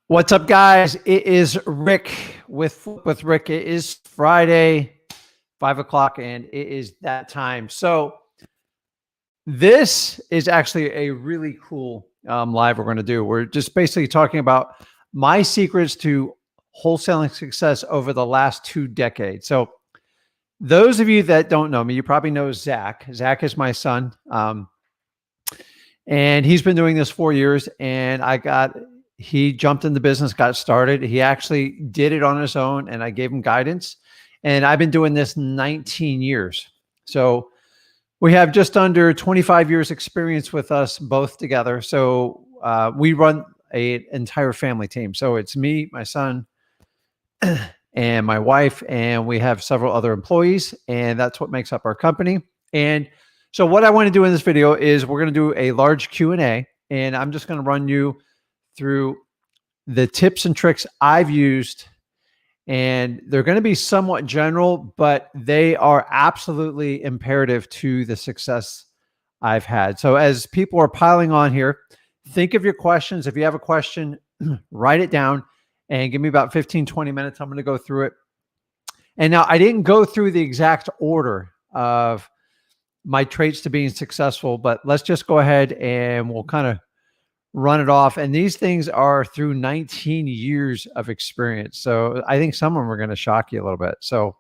What's up, guys? It is Rick with Rick. It is Friday, 5 o'clock, and it is that time. So this is actually a really cool live we're going to do. We're just basically talking about my secrets to wholesaling success over the last 2 decades. So those of you that don't know me, you probably know Zach. Zach is my son. And he's been doing this 4 years, and he jumped in the business, got started. He actually did it on his own, and I gave him guidance. And I've been doing this 19 years. So we have just under 25 years experience with us both together. So we run an entire family team. So it's me, my son, and my wife, and we have several other employees, and that's what makes up our company. And so what I want to do in this video is we're going to do a large Q&A, and I'm just going to run you through the tips and tricks I've used, and they're going to be somewhat general, but they are absolutely imperative to the success I've had. So as people are piling on here, think of your questions. If you have a question, write it down and give me about 15, 20 minutes. I'm going to go through it. And now I didn't go through the exact order of my traits to being successful, but let's just go ahead and we'll kind of run it off. And these things are through 19 years of experience. So I think some of them are going to shock you a little bit. So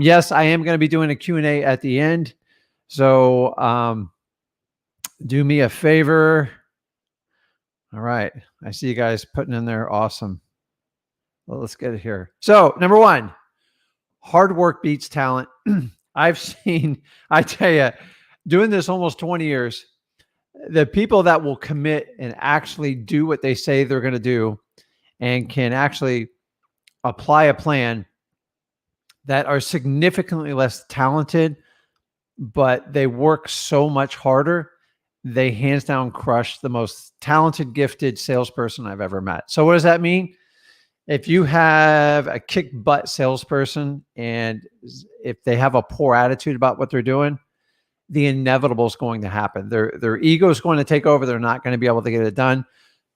yes, I am going to be doing a Q&A at the end. So do me a favor. All right. I see you guys putting in there. Awesome. Well, let's get it here. So number one, hard work beats talent. I tell you, doing this almost 20 years, the people that will commit and actually do what they say they're going to do and can actually apply a plan that are significantly less talented, but they work so much harder, they hands down crush the most talented, gifted salesperson I've ever met. So what does that mean? If you have a kick butt salesperson and if they have a poor attitude about what they're doing, the inevitable is going to happen. Their ego is going to take over. They're not going to be able to get it done.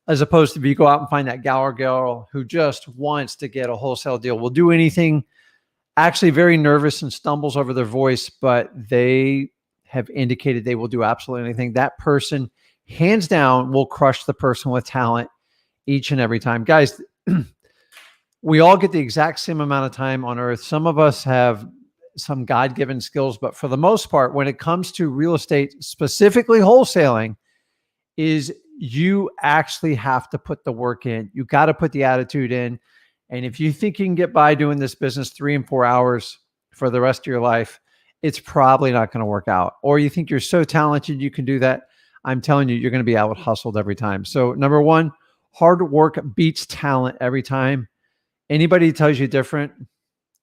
As opposed to if you go out and find that gal or girl who just wants to get a wholesale deal, will do anything, actually very nervous and stumbles over their voice, but they have indicated they will do absolutely anything. That person, hands down, will crush the person with talent each and every time. Guys, we all get the exact same amount of time on earth. Some of us have some God-given skills, but for the most part, when it comes to real estate, specifically wholesaling, is you actually have to put the work in. You got to put the attitude in. And if you think you can get by doing this business 3 and 4 hours for the rest of your life, it's probably not going to work out. Or you think you're so talented you can do that. I'm telling you, you're going to be out hustled every time. So number one, hard work beats talent every time. Anybody who tells you different,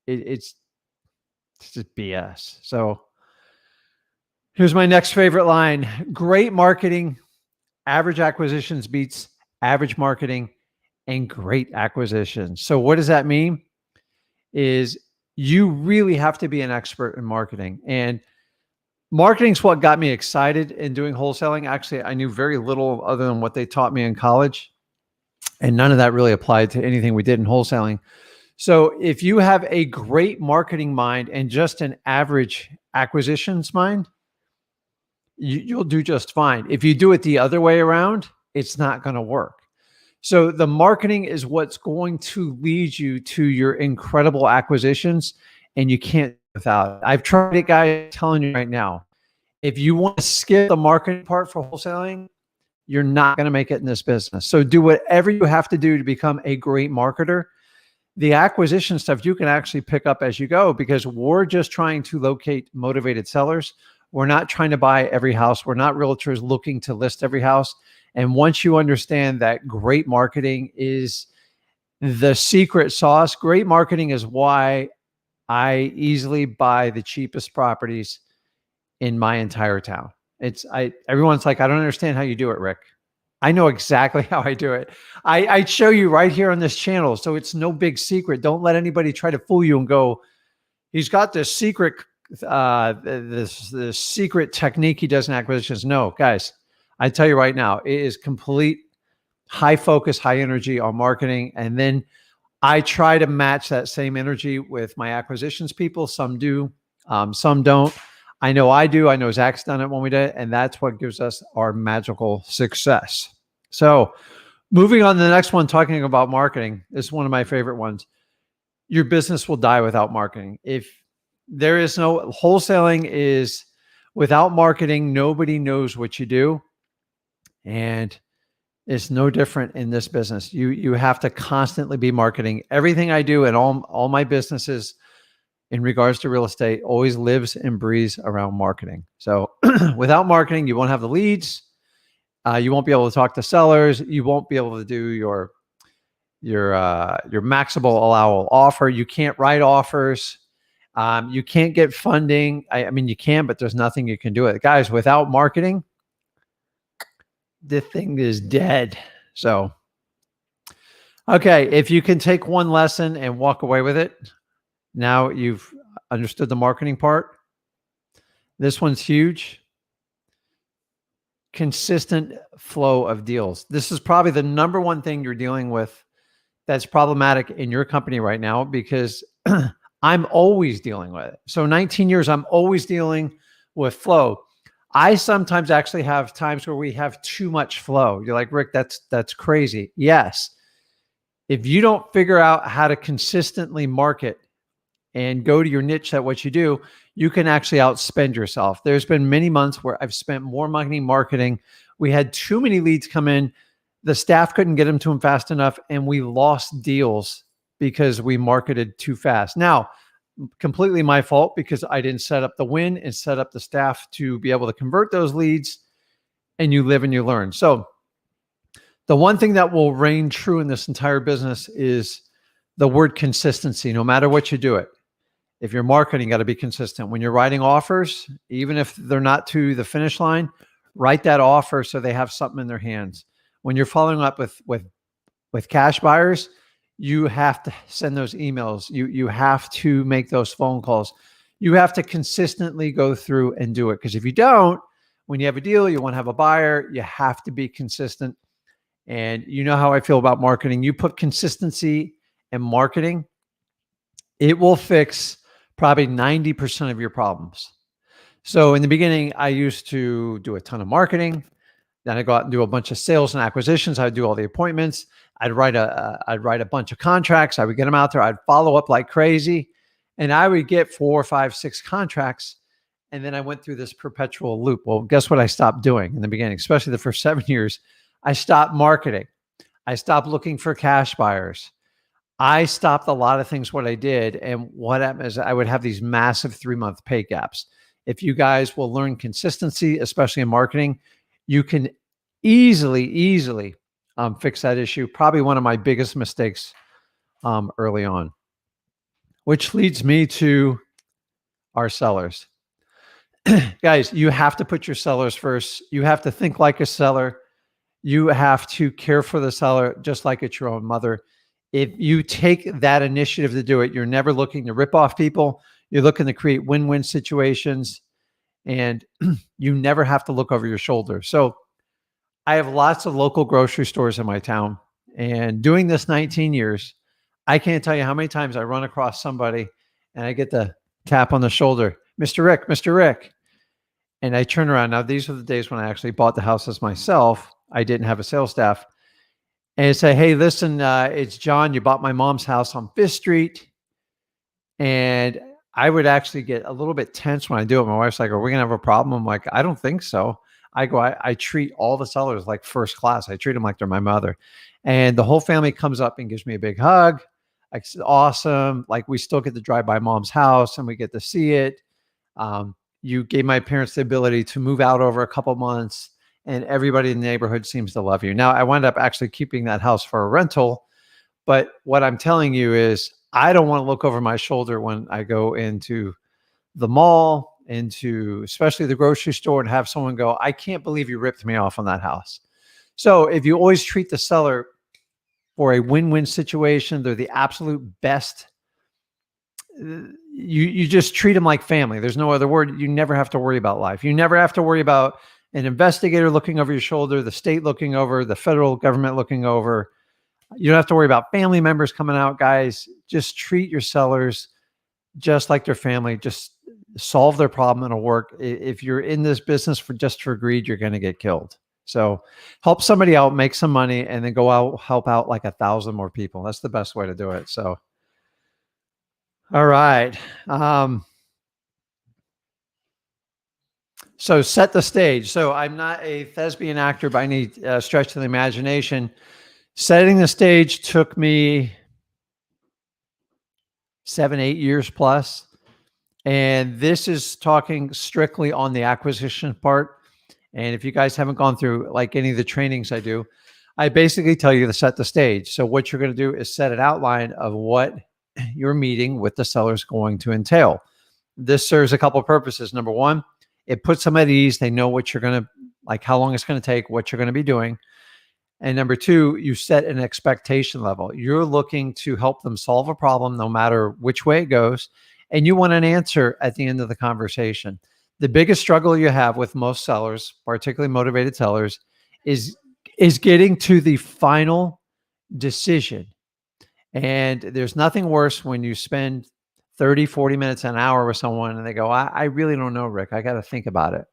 it's just BS. So here's my next favorite line. Great marketing, average acquisitions beats average marketing, and great acquisitions. So what does that mean? Is you really have to be an expert in marketing. And marketing is what got me excited in doing wholesaling. Actually, I knew very little other than what they taught me in college. And none of that really applied to anything we did in wholesaling. So if you have a great marketing mind and just an average acquisitions mind, you'll do just fine. If you do it the other way around, it's not going to work. So the marketing is what's going to lead you to your incredible acquisitions, and you can't without it. I've tried it, guys. I'm telling you right now, if you want to skip the marketing part for wholesaling, you're not going to make it in this business. So do whatever you have to do to become a great marketer. The acquisition stuff you can actually pick up as you go, because we're just trying to locate motivated sellers. We're not trying to buy every house. We're not realtors looking to list every house. And once you understand that great marketing is the secret sauce, great marketing is why I easily buy the cheapest properties in my entire town. Everyone's like, I don't understand how you do it, Rick. I know exactly how I do it. I show you right here on this channel. So it's no big secret. Don't let anybody try to fool you and go, he's got this secret, this secret technique he does in acquisitions. No, guys, I tell you right now, it is complete high focus, high energy on marketing. And then I try to match that same energy with my acquisitions people. Some do, some don't. I know I do. I know Zach's done it when we did it, and that's what gives us our magical success. So moving on to the next one, talking about marketing, this is one of my favorite ones. Your business will die without marketing. If there is no wholesaling is without marketing, nobody knows what you do. And it's no different in this business. You have to constantly be marketing. Everything I do and all my businesses in regards to real estate always lives and breathes around marketing. So without marketing, you won't have the leads. You won't be able to talk to sellers. You won't be able to do your maximum allowable offer. You can't write offers. You can't get funding. I mean, you can, but there's nothing you can do with it. Guys, without marketing, the thing is dead. So, okay, if you can take one lesson and walk away with it, now you've understood the marketing part. This one's huge. Consistent flow of deals. This is probably the number one thing you're dealing with that's problematic in your company right now, because I'm always dealing with it. So 19 years, I'm always dealing with flow. I sometimes actually have times where we have too much flow. You're like, Rick, that's crazy. Yes. If you don't figure out how to consistently market and go to your niche at what you do, you can actually outspend yourself. There's been many months where I've spent more money marketing. We had too many leads come in. The staff couldn't get them to them fast enough, and we lost deals because we marketed too fast. Now, completely my fault because I didn't set up the win and set up the staff to be able to convert those leads, and you live and you learn. So the one thing that will reign true in this entire business is the word consistency, no matter what you do it. If you're marketing, you got to be consistent. When you're writing offers, even if they're not to the finish line, write that offer so they have something in their hands. When you're following up with cash buyers, you have to send those emails. You have to make those phone calls. You have to consistently go through and do it. Because if you don't, when you have a deal, you want to have a buyer, you have to be consistent. And you know how I feel about marketing. You put consistency in marketing, it will fix probably 90% of your problems. So in the beginning, I used to do a ton of marketing. Then I go out and do a bunch of sales and acquisitions. I would do all the appointments. I'd write a bunch of contracts. I would get them out there. I'd follow up like crazy. And I would get 4, 5, 6 contracts. And then I went through this perpetual loop. Well, guess what I stopped doing in the beginning, especially the first 7 years? I stopped marketing. I stopped looking for cash buyers. I stopped a lot of things, what I did. And what happened is I would have these massive 3-month pay gaps. If you guys will learn consistency, especially in marketing, you can easily fix that issue. Probably one of my biggest mistakes early on, which leads me to our sellers. Guys, you have to put your sellers first. You have to think like a seller. You have to care for the seller just like it's your own mother. If you take that initiative to do it, you're never looking to rip off people. You're looking to create win-win situations, and you never have to look over your shoulder. So I have lots of local grocery stores in my town, and doing this 19 years, I can't tell you how many times I run across somebody and I get the tap on the shoulder, Mr. Rick, Mr. Rick. And I turn around. Now, these are the days when I actually bought the houses myself. I didn't have a sales staff. And I say, hey, listen, it's John. You bought my mom's house on 5th Street. And I would actually get a little bit tense when I do it. My wife's like, are we going to have a problem? I'm like, I don't think so. I treat all the sellers like first class. I treat them like they're my mother. And the whole family comes up and gives me a big hug. Like, it's awesome. Like, we still get to drive by mom's house and we get to see it. You gave my parents the ability to move out over a couple months, and everybody in the neighborhood seems to love you. Now, I wound up actually keeping that house for a rental. But what I'm telling you is I don't want to look over my shoulder when I go into the mall, into especially the grocery store, and have someone go, I can't believe you ripped me off on that house. So if you always treat the seller for a win-win situation, they're the absolute best. You just treat them like family. There's no other word. You never have to worry about life. You never have to worry about an investigator looking over your shoulder, the state looking over, the federal government looking over. You don't have to worry about family members coming out, guys. Just treat your sellers just like their family. Just solve their problem and it'll work. If you're in this business for greed, you're going to get killed. So help somebody out, make some money, and then go out, help out like 1,000 more people. That's the best way to do it. So, all right. So set the stage. So I'm not a thespian actor by any stretch of the imagination. Setting the stage took me 7, 8 years plus. And this is talking strictly on the acquisition part. And if you guys haven't gone through like any of the trainings I do, I basically tell you to set the stage. So what you're going to do is set an outline of what your meeting with the seller is going to entail. This serves a couple of purposes. Number one, it puts them at ease. They know what you're going to, like how long it's going to take, what you're going to be doing. And number two, you set an expectation level. You're looking to help them solve a problem no matter which way it goes. And you want an answer at the end of the conversation. The biggest struggle you have with most sellers, particularly motivated sellers, is getting to the final decision. And there's nothing worse when you spend 30, 40 minutes, an hour with someone and they go, I really don't know, Rick. I got to think about it.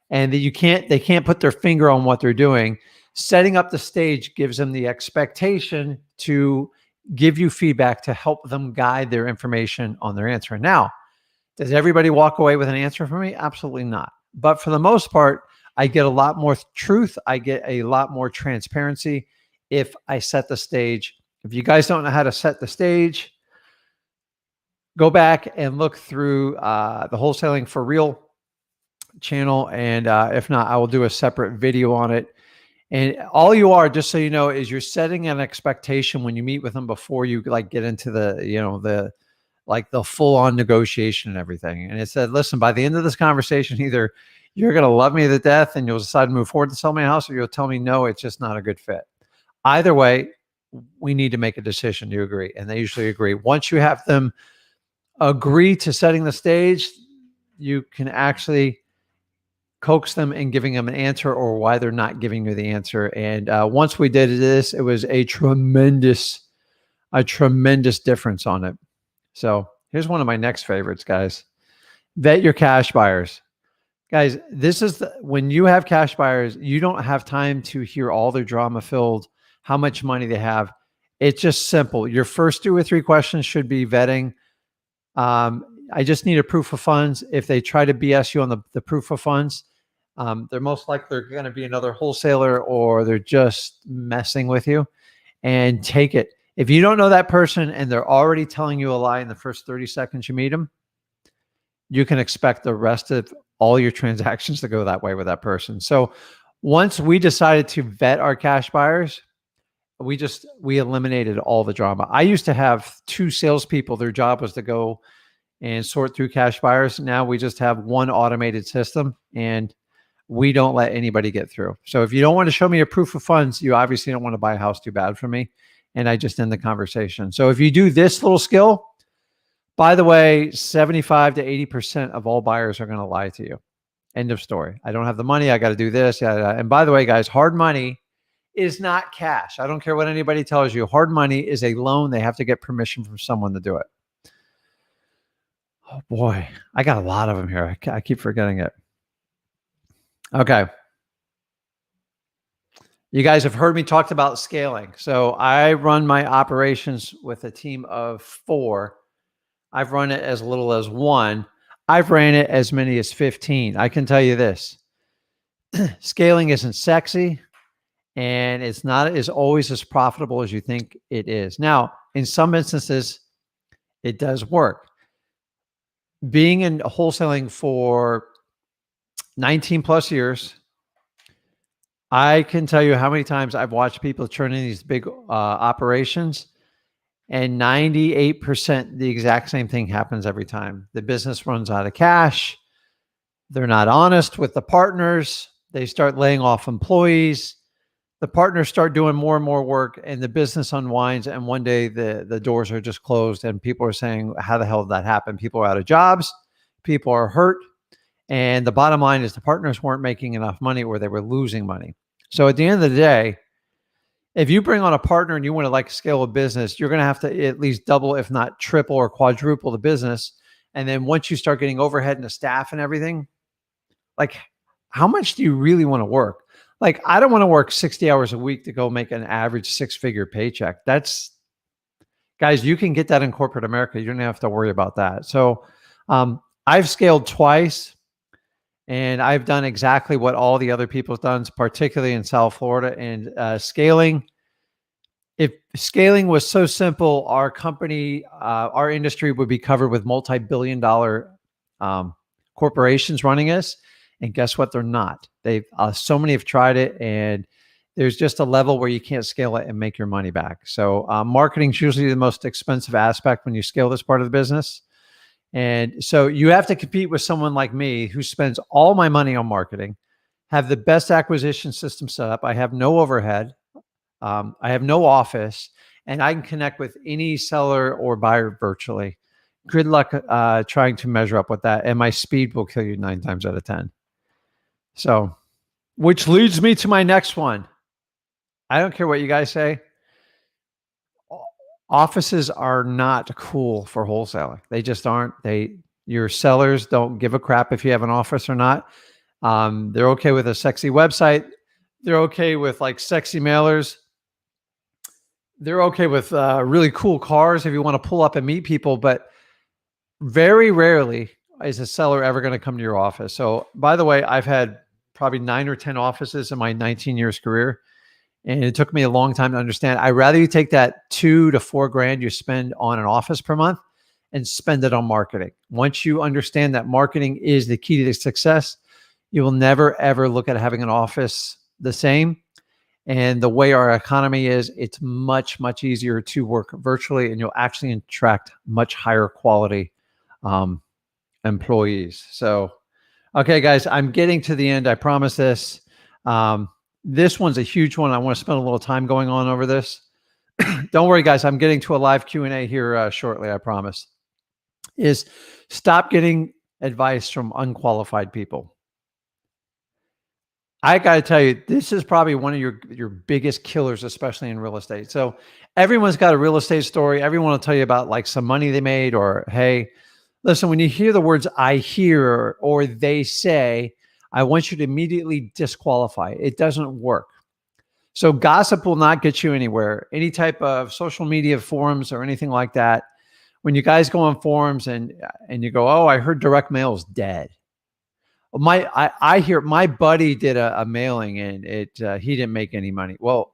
And they can't put their finger on what they're doing. Setting up the stage gives them the expectation to give you feedback to help them guide their information on their answer. Now, does everybody walk away with an answer from me? Absolutely not. But for the most part, I get a lot more truth. I get a lot more transparency if I set the stage. If you guys don't know how to set the stage, go back and look through the Wholesaling for Real channel. And if not, I will do a separate video on it. And all you are, just so you know, is you're setting an expectation when you meet with them before you like get into the full on negotiation and everything. And it said, listen, by the end of this conversation, either you're going to love me to death and you'll decide to move forward to sell my house, or you'll tell me, no, it's just not a good fit. Either way, we need to make a decision. Do you agree? And they usually agree. Once you have them agree to setting the stage, you can actually coax them in giving them an answer or why they're not giving you the answer. And once we did this, it was a tremendous difference on it. So here's one of my next favorites, guys. Vet your cash buyers. Guys, this is when you have cash buyers, you don't have time to hear all their drama filled, how much money they have. It's just simple. Your first 2 or 3 questions should be vetting. I just need a proof of funds. If they try to BS you on the proof of funds, they're most likely going to be another wholesaler or they're just messing with you. And take it. If you don't know that person and they're already telling you a lie in the first 30 seconds you meet them, you can expect the rest of all your transactions to go that way with that person. So once we decided to vet our cash buyers, we eliminated all the drama. I used to have 2 salespeople. Their job was to go and sort through cash buyers. Now we just have one automated system and we don't let anybody get through. So if you don't want to show me a proof of funds, you obviously don't want to buy a house too bad from me. And I just end the conversation. So if you do this little skill, by the way, 75 to 80% of all buyers are going to lie to you. End of story. I don't have the money. I got to do this. Yeah. And by the way, guys, hard money is not cash. I don't care what anybody tells you. Hard money is a loan. They have to get permission from someone to do it. Oh boy, I got a lot of them here. I keep forgetting it. Okay. You guys have heard me talk about scaling. So I run my operations with a team of 4. I've run it as little as 1. I've ran it as many as 15. I can tell you this. Scaling isn't sexy and it's not as always as profitable as you think it is. Now, in some instances, it does work. Being in wholesaling for 19 plus years, I can tell you how many times I've watched people turn in these big operations, and 98% the exact same thing happens every time. The business runs out of cash. They're not honest with the partners. They start laying off employees. The partners start doing more and more work and the business unwinds. And one day the doors are just closed and people are saying, how the hell did that happen? People are out of jobs. People are hurt. And the bottom line is the partners weren't making enough money or they were losing money. So at the end of the day, if you bring on a partner and you want to like scale a business, you're going to have to at least double, if not triple or quadruple the business. And then once you start getting overhead and the staff and everything, like how much do you really want to work? Like, I don't want to work 60 hours a week to go make an average 6-figure paycheck. That's, guys, you can get that in corporate America. You don't have to worry about that. So I've scaled twice. And I've done exactly what all the other people have done, particularly in South Florida. And scaling, if scaling was so simple, our company, our industry would be covered with multi-billion-dollar corporations running us. And guess what? They're not. They've so many have tried it, and there's just a level where you can't scale it and make your money back. So marketing is usually the most expensive aspect when you scale this part of the business. And so you have to compete with someone like me who spends all my money on marketing, have the best acquisition system set up. I have no overhead. I have no office, and I can connect with any seller or buyer virtually. Good luck trying to measure up with that. And my speed will kill you 9 times out of 10. So, which leads me to my next one. I don't care what you guys say. Offices are not cool for wholesaling. They just aren't. Your sellers don't give a crap if you have an office or not. They're okay with a sexy website. They're okay with like sexy mailers. They're okay with really cool cars if you want to pull up and meet people. But very rarely is a seller ever going to come to your office. So by the way, I've had probably 9 or 10 offices in my 19 years career. And it took me a long time to understand. I'd rather you take that $2 to $4 grand you spend on an office per month and spend it on marketing. Once you understand that marketing is the key to success, you will never, ever look at having an office the same. And the way our economy is, it's much, much easier to work virtually, and you'll actually attract much higher quality employees. So, okay, guys, I'm getting to the end. I promise this. This one's a huge one. I want to spend a little time going on over this. Don't worry, guys. I'm getting to a live Q&A here shortly, I promise. Is stop getting advice from unqualified people. I got to tell you, this is probably one of your biggest killers, especially in real estate. So everyone's got a real estate story. Everyone will tell you about like some money they made, or, hey, listen, when you hear the words I hear or they say, I want you to immediately disqualify. It doesn't work. So gossip will not get you anywhere. Any type of social media forums or anything like that. When you guys go on forums and you go, oh, I heard direct mail is dead. I hear my buddy did a mailing and he didn't make any money. Well,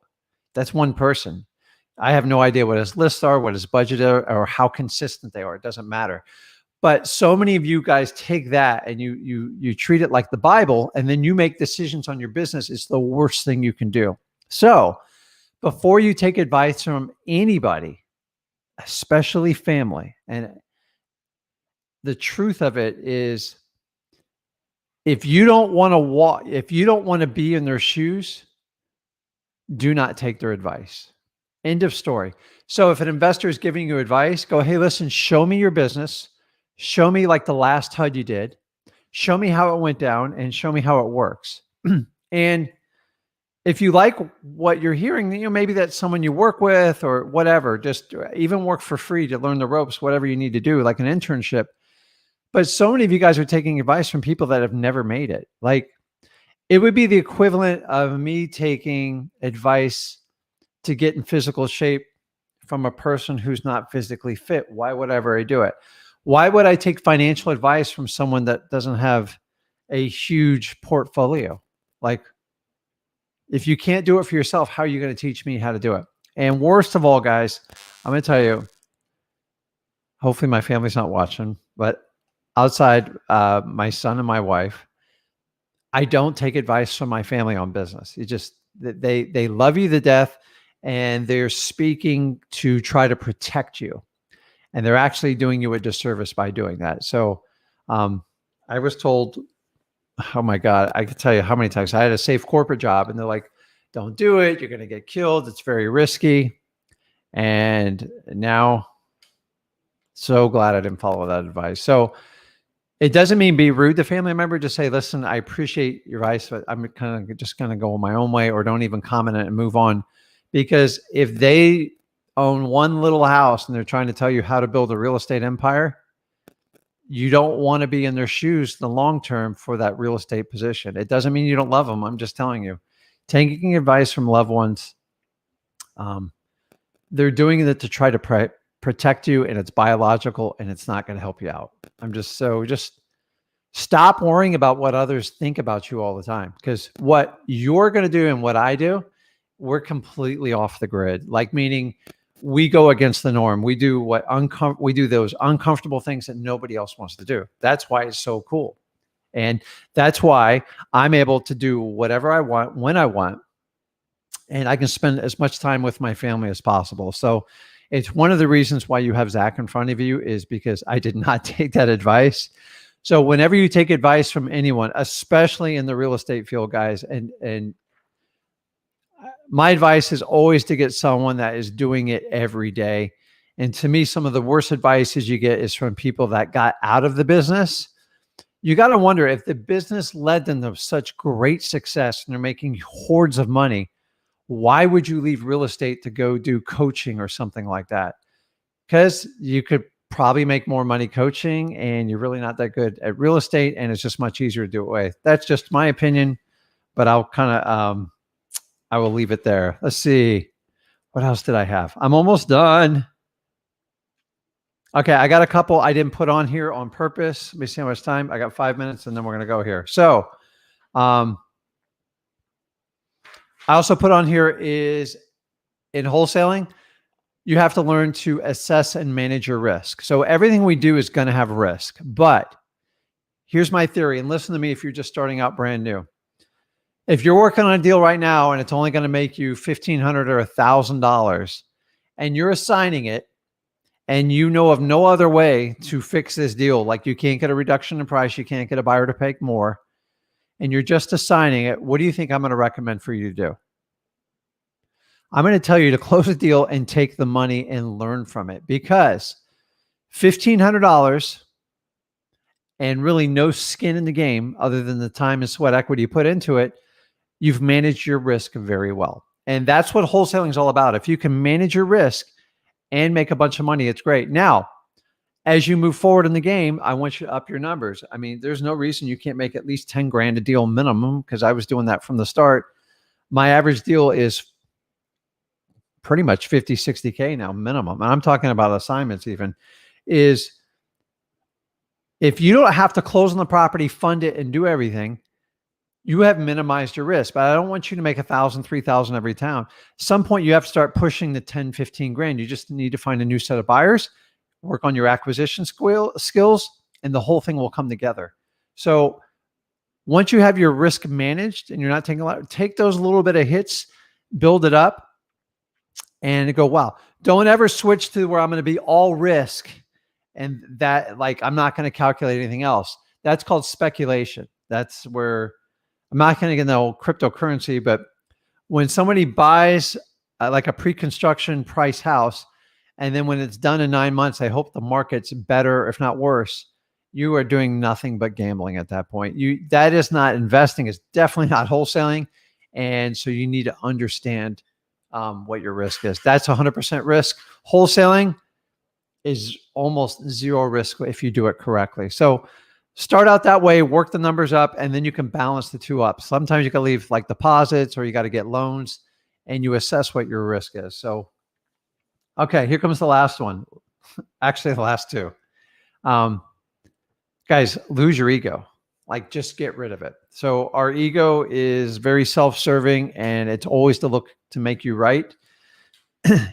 that's one person. I have no idea what his lists are, what his budget are, or how consistent they are. It doesn't matter. But so many of you guys take that and you treat it like the Bible, and then you make decisions on your business. It's the worst thing you can do. So before you take advice from anybody, especially family, and the truth of it is, if you don't want to be in their shoes, do not take their advice. End of story. So if an investor is giving you advice, go, hey, listen, show me your business. Show me like the last HUD you did. Show me how it went down and show me how it works. And if you like what you're hearing, maybe that's someone you work with or whatever, just even work for free to learn the ropes, whatever you need to do, like an internship. But so many of you guys are taking advice from people that have never made it. Like, it would be the equivalent of me taking advice to get in physical shape from a person who's not physically fit. Why would I ever do it? Why would I take financial advice from someone that doesn't have a huge portfolio? Like, if you can't do it for yourself, how are you going to teach me how to do it? And worst of all, guys, I'm going to tell you, hopefully my family's not watching, but outside my son and my wife, I don't take advice from my family on business. It just, they love you to death, and they're speaking to try to protect you. And they're actually doing you a disservice by doing that. So I was told, oh my God, I could tell you how many times I had a safe corporate job and they're like, don't do it. You're going to get killed. It's very risky. And now, so glad I didn't follow that advice. So It doesn't mean be rude to family member. Just say, listen, I appreciate your advice, but I'm kind of just going to go my own way, or don't even comment it and move on. Because if they own one little house and they're trying to tell you how to build a real estate empire, you don't want to be in their shoes in the long term for that real estate position. It doesn't mean you don't love them. I'm just telling you, taking advice from loved ones, they're doing it to try to protect you, and it's biological, and it's not going to help you out. Just stop worrying about what others think about you all the time, because what you're going to do and what I do, we're completely off the grid. Like, meaning we go against the norm. We do we do those uncomfortable things that nobody else wants to do. That's why it's so cool. And that's why I'm able to do whatever I want when I want, and I can spend as much time with my family as possible. So it's one of the reasons why you have Zach in front of you, is because I did not take that advice. So whenever you take advice from anyone, especially in the real estate field, guys, and my advice is always to get someone that is doing it every day. And to me, some of the worst advices you get is from people that got out of the business. You got to wonder, if the business led them to such great success and they're making hordes of money, why would you leave real estate to go do coaching or something like that? Because you could probably make more money coaching, and you're really not that good at real estate, and it's just much easier to do it away. That's just my opinion, but I'll kind of, I will leave it there. Let's see. What else did I have? I'm almost done. Okay, I got a couple I didn't put on here on purpose. Let me see how much time. I got 5 minutes, and then we're going to go here. So I also put on here is, in wholesaling, you have to learn to assess and manage your risk. So everything we do is going to have risk. But here's my theory, and listen to me if you're just starting out brand new. If you're working on a deal right now and it's only going to make you $1,500 or $1,000, and you're assigning it, and you know of no other way to fix this deal, like you can't get a reduction in price, you can't get a buyer to pay more, and you're just assigning it, what do you think I'm going to recommend for you to do? I'm going to tell you to close a deal and take the money and learn from it, because $1,500 and really no skin in the game other than the time and sweat equity you put into it, you've managed your risk very well. And that's what wholesaling is all about. If you can manage your risk and make a bunch of money, it's great. Now, as you move forward in the game, I want you to up your numbers. I mean, there's no reason you can't make at least 10 grand a deal minimum, because I was doing that from the start. My average deal is pretty much 50, 60K now minimum. And I'm talking about assignments even. Is if you don't have to close on the property, fund it, and do everything, you have minimized your risk. But I don't want you to make 1,000, 3,000 every time. Some point you have to start pushing the 10, 15 grand. You just need to find a new set of buyers, work on your acquisition skills, and the whole thing will come together. So once you have your risk managed and you're not taking a lot, take those little bit of hits, build it up, and go, wow. Don't ever switch to where I'm going to be all risk and that, like, I'm not going to calculate anything else. That's called speculation. That's where I'm not going to get no cryptocurrency, but when somebody buys like a pre-construction price house, and then when it's done in 9 months, I hope the market's better, if not worse, you are doing nothing but gambling at that point. That is not investing. It's definitely not wholesaling. And so you need to understand what your risk is. That's 100% risk. Wholesaling is almost zero risk if you do it correctly. So start out that way, work the numbers up, and then you can balance the two up. Sometimes you can leave like deposits, or you got to get loans, and you assess what your risk is. So, okay, here comes the last one. Actually, the last two. Guys, lose your ego. Like, just get rid of it. So our ego is very self-serving, and it's always to look to make you right.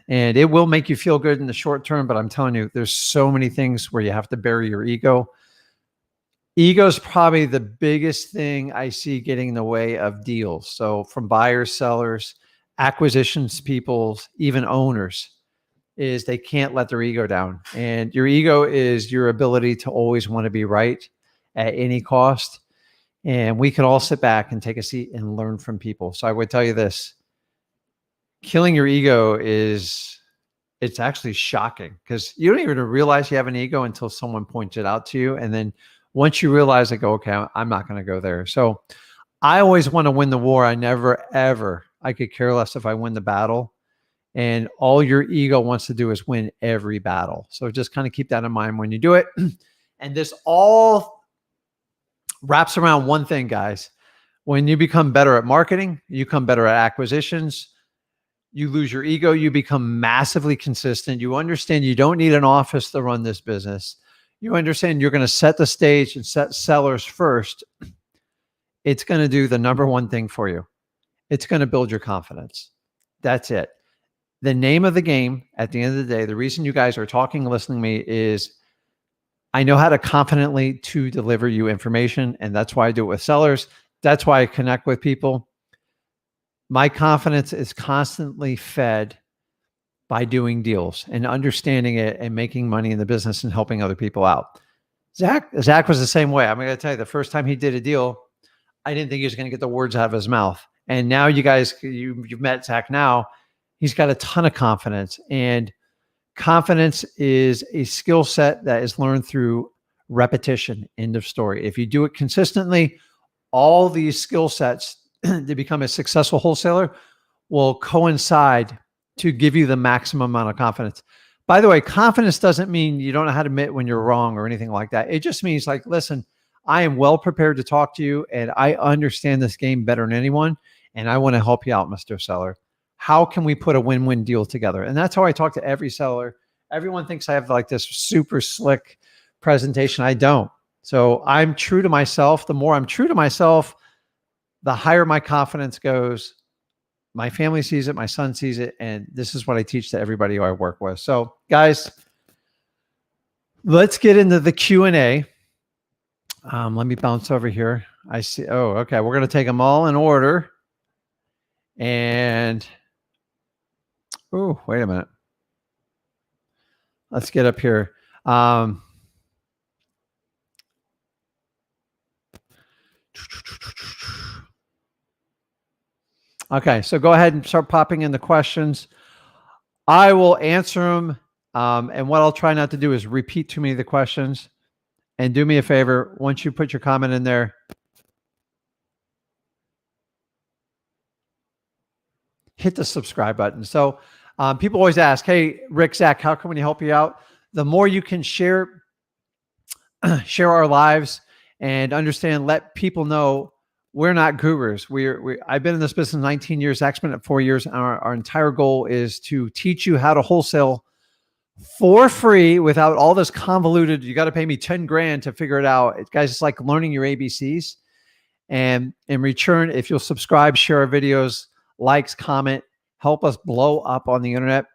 And it will make you feel good in the short term, but I'm telling you, there's so many things where you have to bury your ego. Ego is probably the biggest thing I see getting in the way of deals. So from buyers, sellers, acquisitions people, even owners, is they can't let their ego down. And your ego is your ability to always want to be right at any cost. And we can all sit back and take a seat and learn from people. So I would tell you this, killing your ego it's actually shocking, because you don't even realize you have an ego until someone points it out to you. And then Once you realize it, go, okay, I'm not going to go there. So I always want to win the war. I never, ever, I could care less if I win the battle. And all your ego wants to do is win every battle. So just kind of keep that in mind when you do it. And this all wraps around one thing, guys. When you become better at marketing, you become better at acquisitions, you lose your ego, you become massively consistent. You understand you don't need an office to run this business. You understand you're going to set the stage and set sellers first. It's going to do the number one thing for you. It's going to build your confidence. That's it. The name of the game at the end of the day, the reason you guys are talking, listening to me is I know how to confidently to deliver you information. And that's why I do it with sellers. That's why I connect with people. My confidence is constantly fed by doing deals and understanding it and making money in the business and helping other people out. Zach was the same way. I'm going to tell you, the first time he did a deal, I didn't think he was going to get the words out of his mouth. And now you guys, you've met Zach now. He's got a ton of confidence, and confidence is a skill set that is learned through repetition. End of story. If you do it consistently, all these skill sets to become a successful wholesaler will coincide to give you the maximum amount of confidence. By the way, confidence doesn't mean you don't know how to admit when you're wrong or anything like that. It just means like, listen, I am well prepared to talk to you and I understand this game better than anyone. And I want to help you out, Mr. Seller. How can we put a win-win deal together? And that's how I talk to every seller. Everyone thinks I have like this super slick presentation. I don't. So I'm true to myself. The more I'm true to myself, the higher my confidence goes. My family sees it, my son sees it, and this is what I teach to everybody who I work with. So guys, let's get into the Q&A. Let me bounce over here. I see, oh, okay. We're going to take them all in order. And, oh, wait a minute. Let's get up here. Okay, so go ahead and start popping in the questions. I will answer them. And what I'll try not to do is repeat too many of the questions. And do me a favor, once you put your comment in there, hit the subscribe button. So people always ask, hey, Rick, Zach, how can we help you out? The more you can share our lives and understand, let people know we're not gurus. I've been in this business 19 years, Zach's been at 4 years. And our entire goal is to teach you how to wholesale for free without all this convoluted, you got to pay me 10 grand to figure it out. Guys, it's like learning your ABCs. And in return, if you'll subscribe, share our videos, likes, comment, help us blow up on the internet,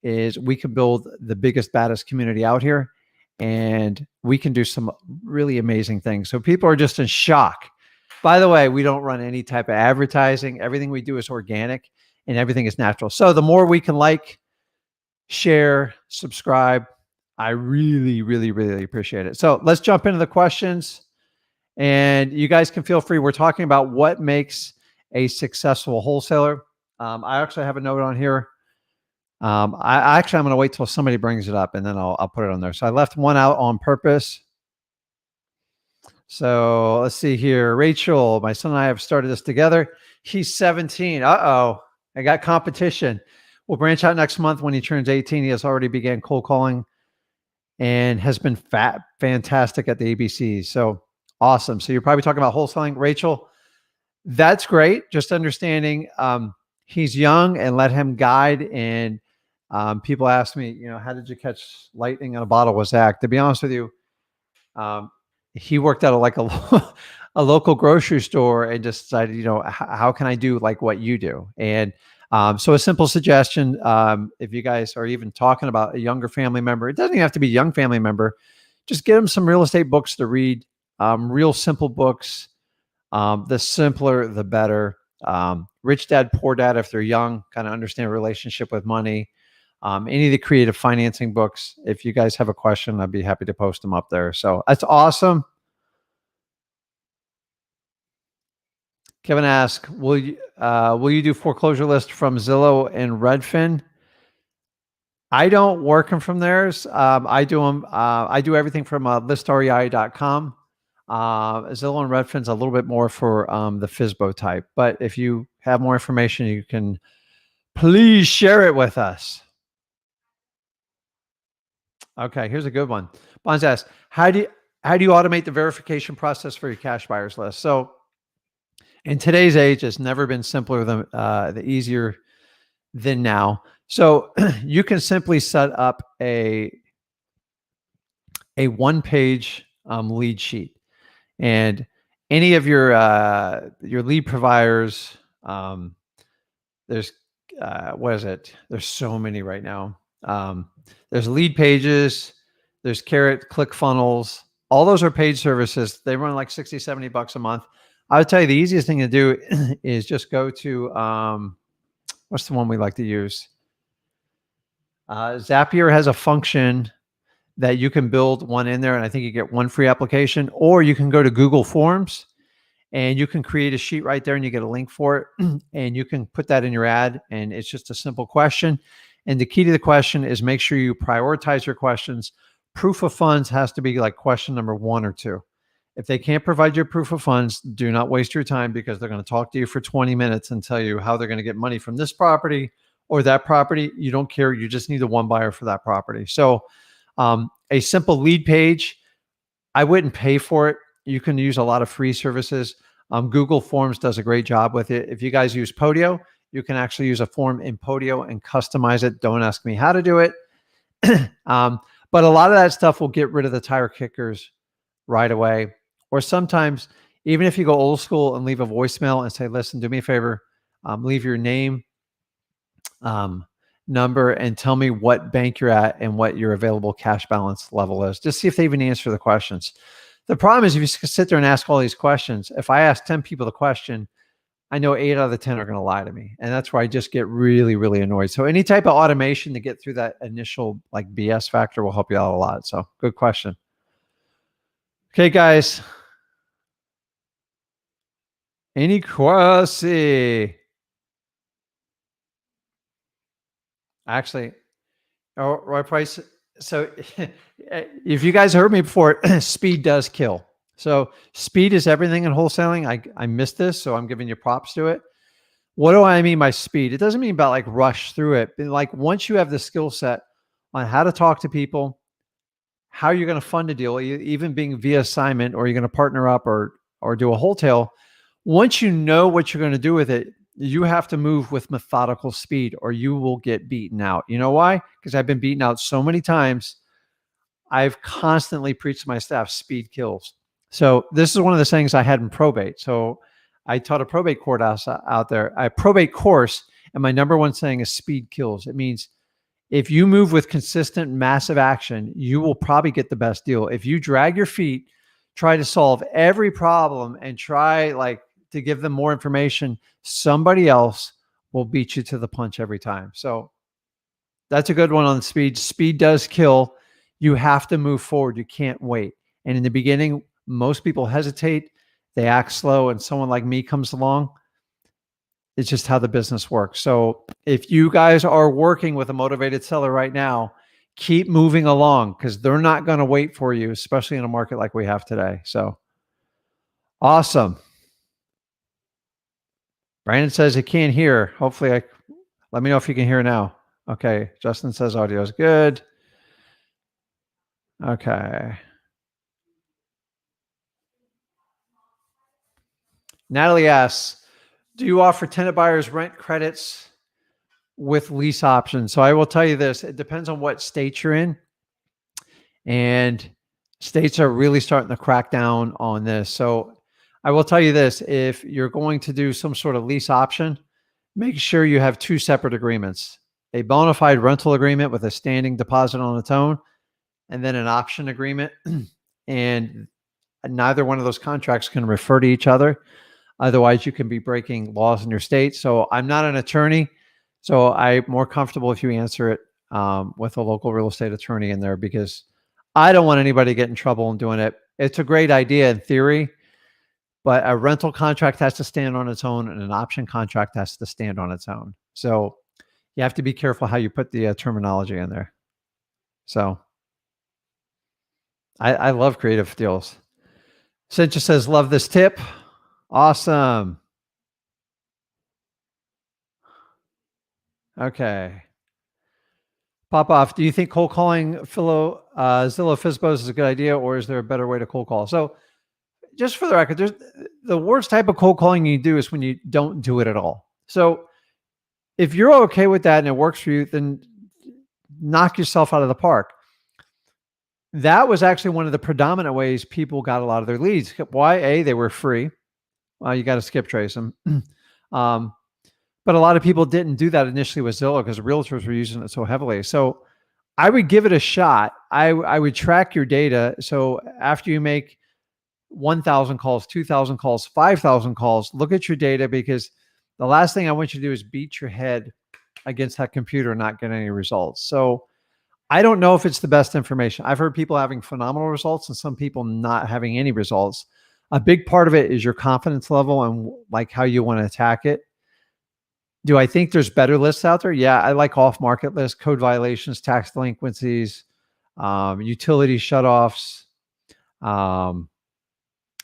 is we can build the biggest, baddest community out here. And we can do some really amazing things. So people are just in shock. By the way, we don't run any type of advertising. Everything we do is organic and everything is natural. So the more we can like, share, subscribe, I really, really, really appreciate it. So let's jump into the questions. And you guys can feel free. We're talking about what makes a successful wholesaler. I actually have a note on here. I'm going to wait till somebody brings it up and then I'll put it on there. So I left one out on purpose. So let's see here. Rachel, my son and I have started this together. He's 17. Uh-oh, I got competition. We'll branch out next month when he turns 18. He has already began cold calling and has been fantastic at the ABCs. So awesome. So you're probably talking about wholesaling. Rachel, that's great. Just understanding he's young and let him guide. And people ask me, how did you catch lightning in a bottle with Zach? To be honest with you, he worked at a local grocery store and just decided, how can I do like what you do? And so a simple suggestion, if you guys are even talking about a younger family member, it doesn't even have to be a young family member, just get them some real estate books to read, real simple books. The simpler, the better. Rich Dad, Poor Dad, if they're young, kind of understand relationship with money. Any of the creative financing books. If you guys have a question, I'd be happy to post them up there. So that's awesome. Kevin asks, will you do foreclosure list from Zillow and Redfin? I don't work them from theirs. I do them. I do everything from listrei.com. Zillow and Redfin's a little bit more for the FSBO type. But if you have more information, you can please share it with us. Okay, here's a good one. Bonds asks, how do you automate the verification process for your cash buyers list? So in today's age, it's never been simpler than the easier than now. So you can simply set up a one-page lead sheet, and any of your lead providers. There's what is it? There's so many right now. There's lead pages. There's Carrot, ClickFunnels. All those are paid services. They run like 60, 70 bucks a month. I would tell you the easiest thing to do is just go to what's the one we like to use? Zapier has a function that you can build one in there, and I think you get one free application, or you can go to Google Forms and you can create a sheet right there and you get a link for it and you can put that in your ad, and it's just a simple question. And the key to the question is make sure you prioritize your questions. Proof of funds has to be like question number 1 or 2. If they can't provide your proof of funds, do not waste your time, because they're going to talk to you for 20 minutes and tell you how they're going to get money from this property or that property. You don't care. You just need the one buyer for that property. So a simple lead page, I wouldn't pay for it. You can use a lot of free services. Google Forms does a great job with it. If you guys use Podio, you can actually use a form in Podio and customize it. Don't ask me how to do it. But a lot of that stuff will get rid of the tire kickers right away. Or sometimes, even if you go old school and leave a voicemail and say, listen, do me a favor, leave your name, number, and tell me what bank you're at and what your available cash balance level is. Just see if they even answer the questions. The problem is if you sit there and ask all these questions, if I ask 10 people the question, I know 8 out of the 10 are going to lie to me. And that's where I just get really, really annoyed. So any type of automation to get through that initial like BS factor will help you out a lot. So good question. Okay, guys. Any questions? Actually, Roy Price. So if you guys heard me before, speed does kill. So speed is everything in wholesaling. I missed this, so I'm giving you props to it. What do I mean by speed? It doesn't mean about like rush through it. But like once you have the skill set on how to talk to people, how you're going to fund a deal, even being via assignment, or you're going to partner up or do a wholesale. Once you know what you're going to do with it, you have to move with methodical speed or you will get beaten out. You know why? Because I've been beaten out so many times. I've constantly preached to my staff, speed kills. So this is one of the things I had in probate. So I taught a probate course out there, a probate course, and my number one saying is speed kills. It means if you move with consistent, massive action, you will probably get the best deal. If you drag your feet, try to solve every problem and try like to give them more information, somebody else will beat you to the punch every time. So that's a good one on speed. Speed does kill. You have to move forward. You can't wait. And in the beginning, most people hesitate. They act slow, and someone like me comes along. It's just how the business works. So if you guys are working with a motivated seller right now, keep moving along because they're not going to wait for you, especially in a market like we have today. So awesome. Brandon says he can't hear. Hopefully, let me know if you can hear now. Okay. Justin says audio is good. Okay. Natalie asks, do you offer tenant buyers rent credits with lease options? So I will tell you this, it depends on what state you're in. And states are really starting to crack down on this. So I will tell you this, if you're going to do some sort of lease option, make sure you have 2 separate agreements, a bona fide rental agreement with a standing deposit on its own, and then an option agreement. And neither one of those contracts can refer to each other. Otherwise, you can be breaking laws in your state. So I'm not an attorney, so I'm more comfortable if you answer it with a local real estate attorney in there, because I don't want anybody to get in trouble in doing it. It's a great idea in theory, but a rental contract has to stand on its own and an option contract has to stand on its own. So you have to be careful how you put the terminology in there. So I love creative deals. Cincha says, love this tip. Awesome. Okay. Pop off. Do you think cold calling Zillow Fizbos is a good idea, or is there a better way to cold call? So just for the record, there's the worst type of cold calling you do is when you don't do it at all. So if you're okay with that and it works for you, then knock yourself out of the park. That was actually one of the predominant ways people got a lot of their leads. Why? They were free. You got to skip trace them. um, but a lot of people didn't do that initially with Zillow because realtors were using it so heavily. So I would give it a shot. I would track your data. So after you make 1,000 calls, 2,000 calls, 5,000 calls, look at your data, because the last thing I want you to do is beat your head against that computer and not get any results. So I don't know if it's the best information. I've heard people having phenomenal results and some people not having any results. A big part of it is your confidence level and like how you want to attack it. Do I think there's better lists out there? Yeah, I like off-market lists, code violations, tax delinquencies, utility shutoffs,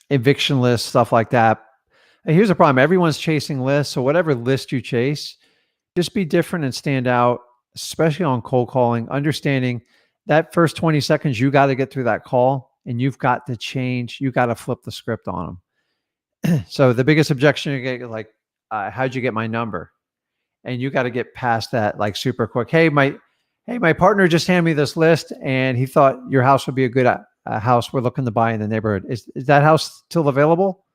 eviction lists, stuff like that. And here's the problem. Everyone's chasing lists. So whatever list you chase, just be different and stand out, especially on cold calling, understanding that first 20 seconds, you got to get through that call and you've got to change. You got to flip the script on them. So the biggest objection you get is like, how'd you get my number? And you got to get past that like super quick. Hey, my partner just handed me this list and he thought your house would be a good house we're looking to buy in the neighborhood. Is that house still available?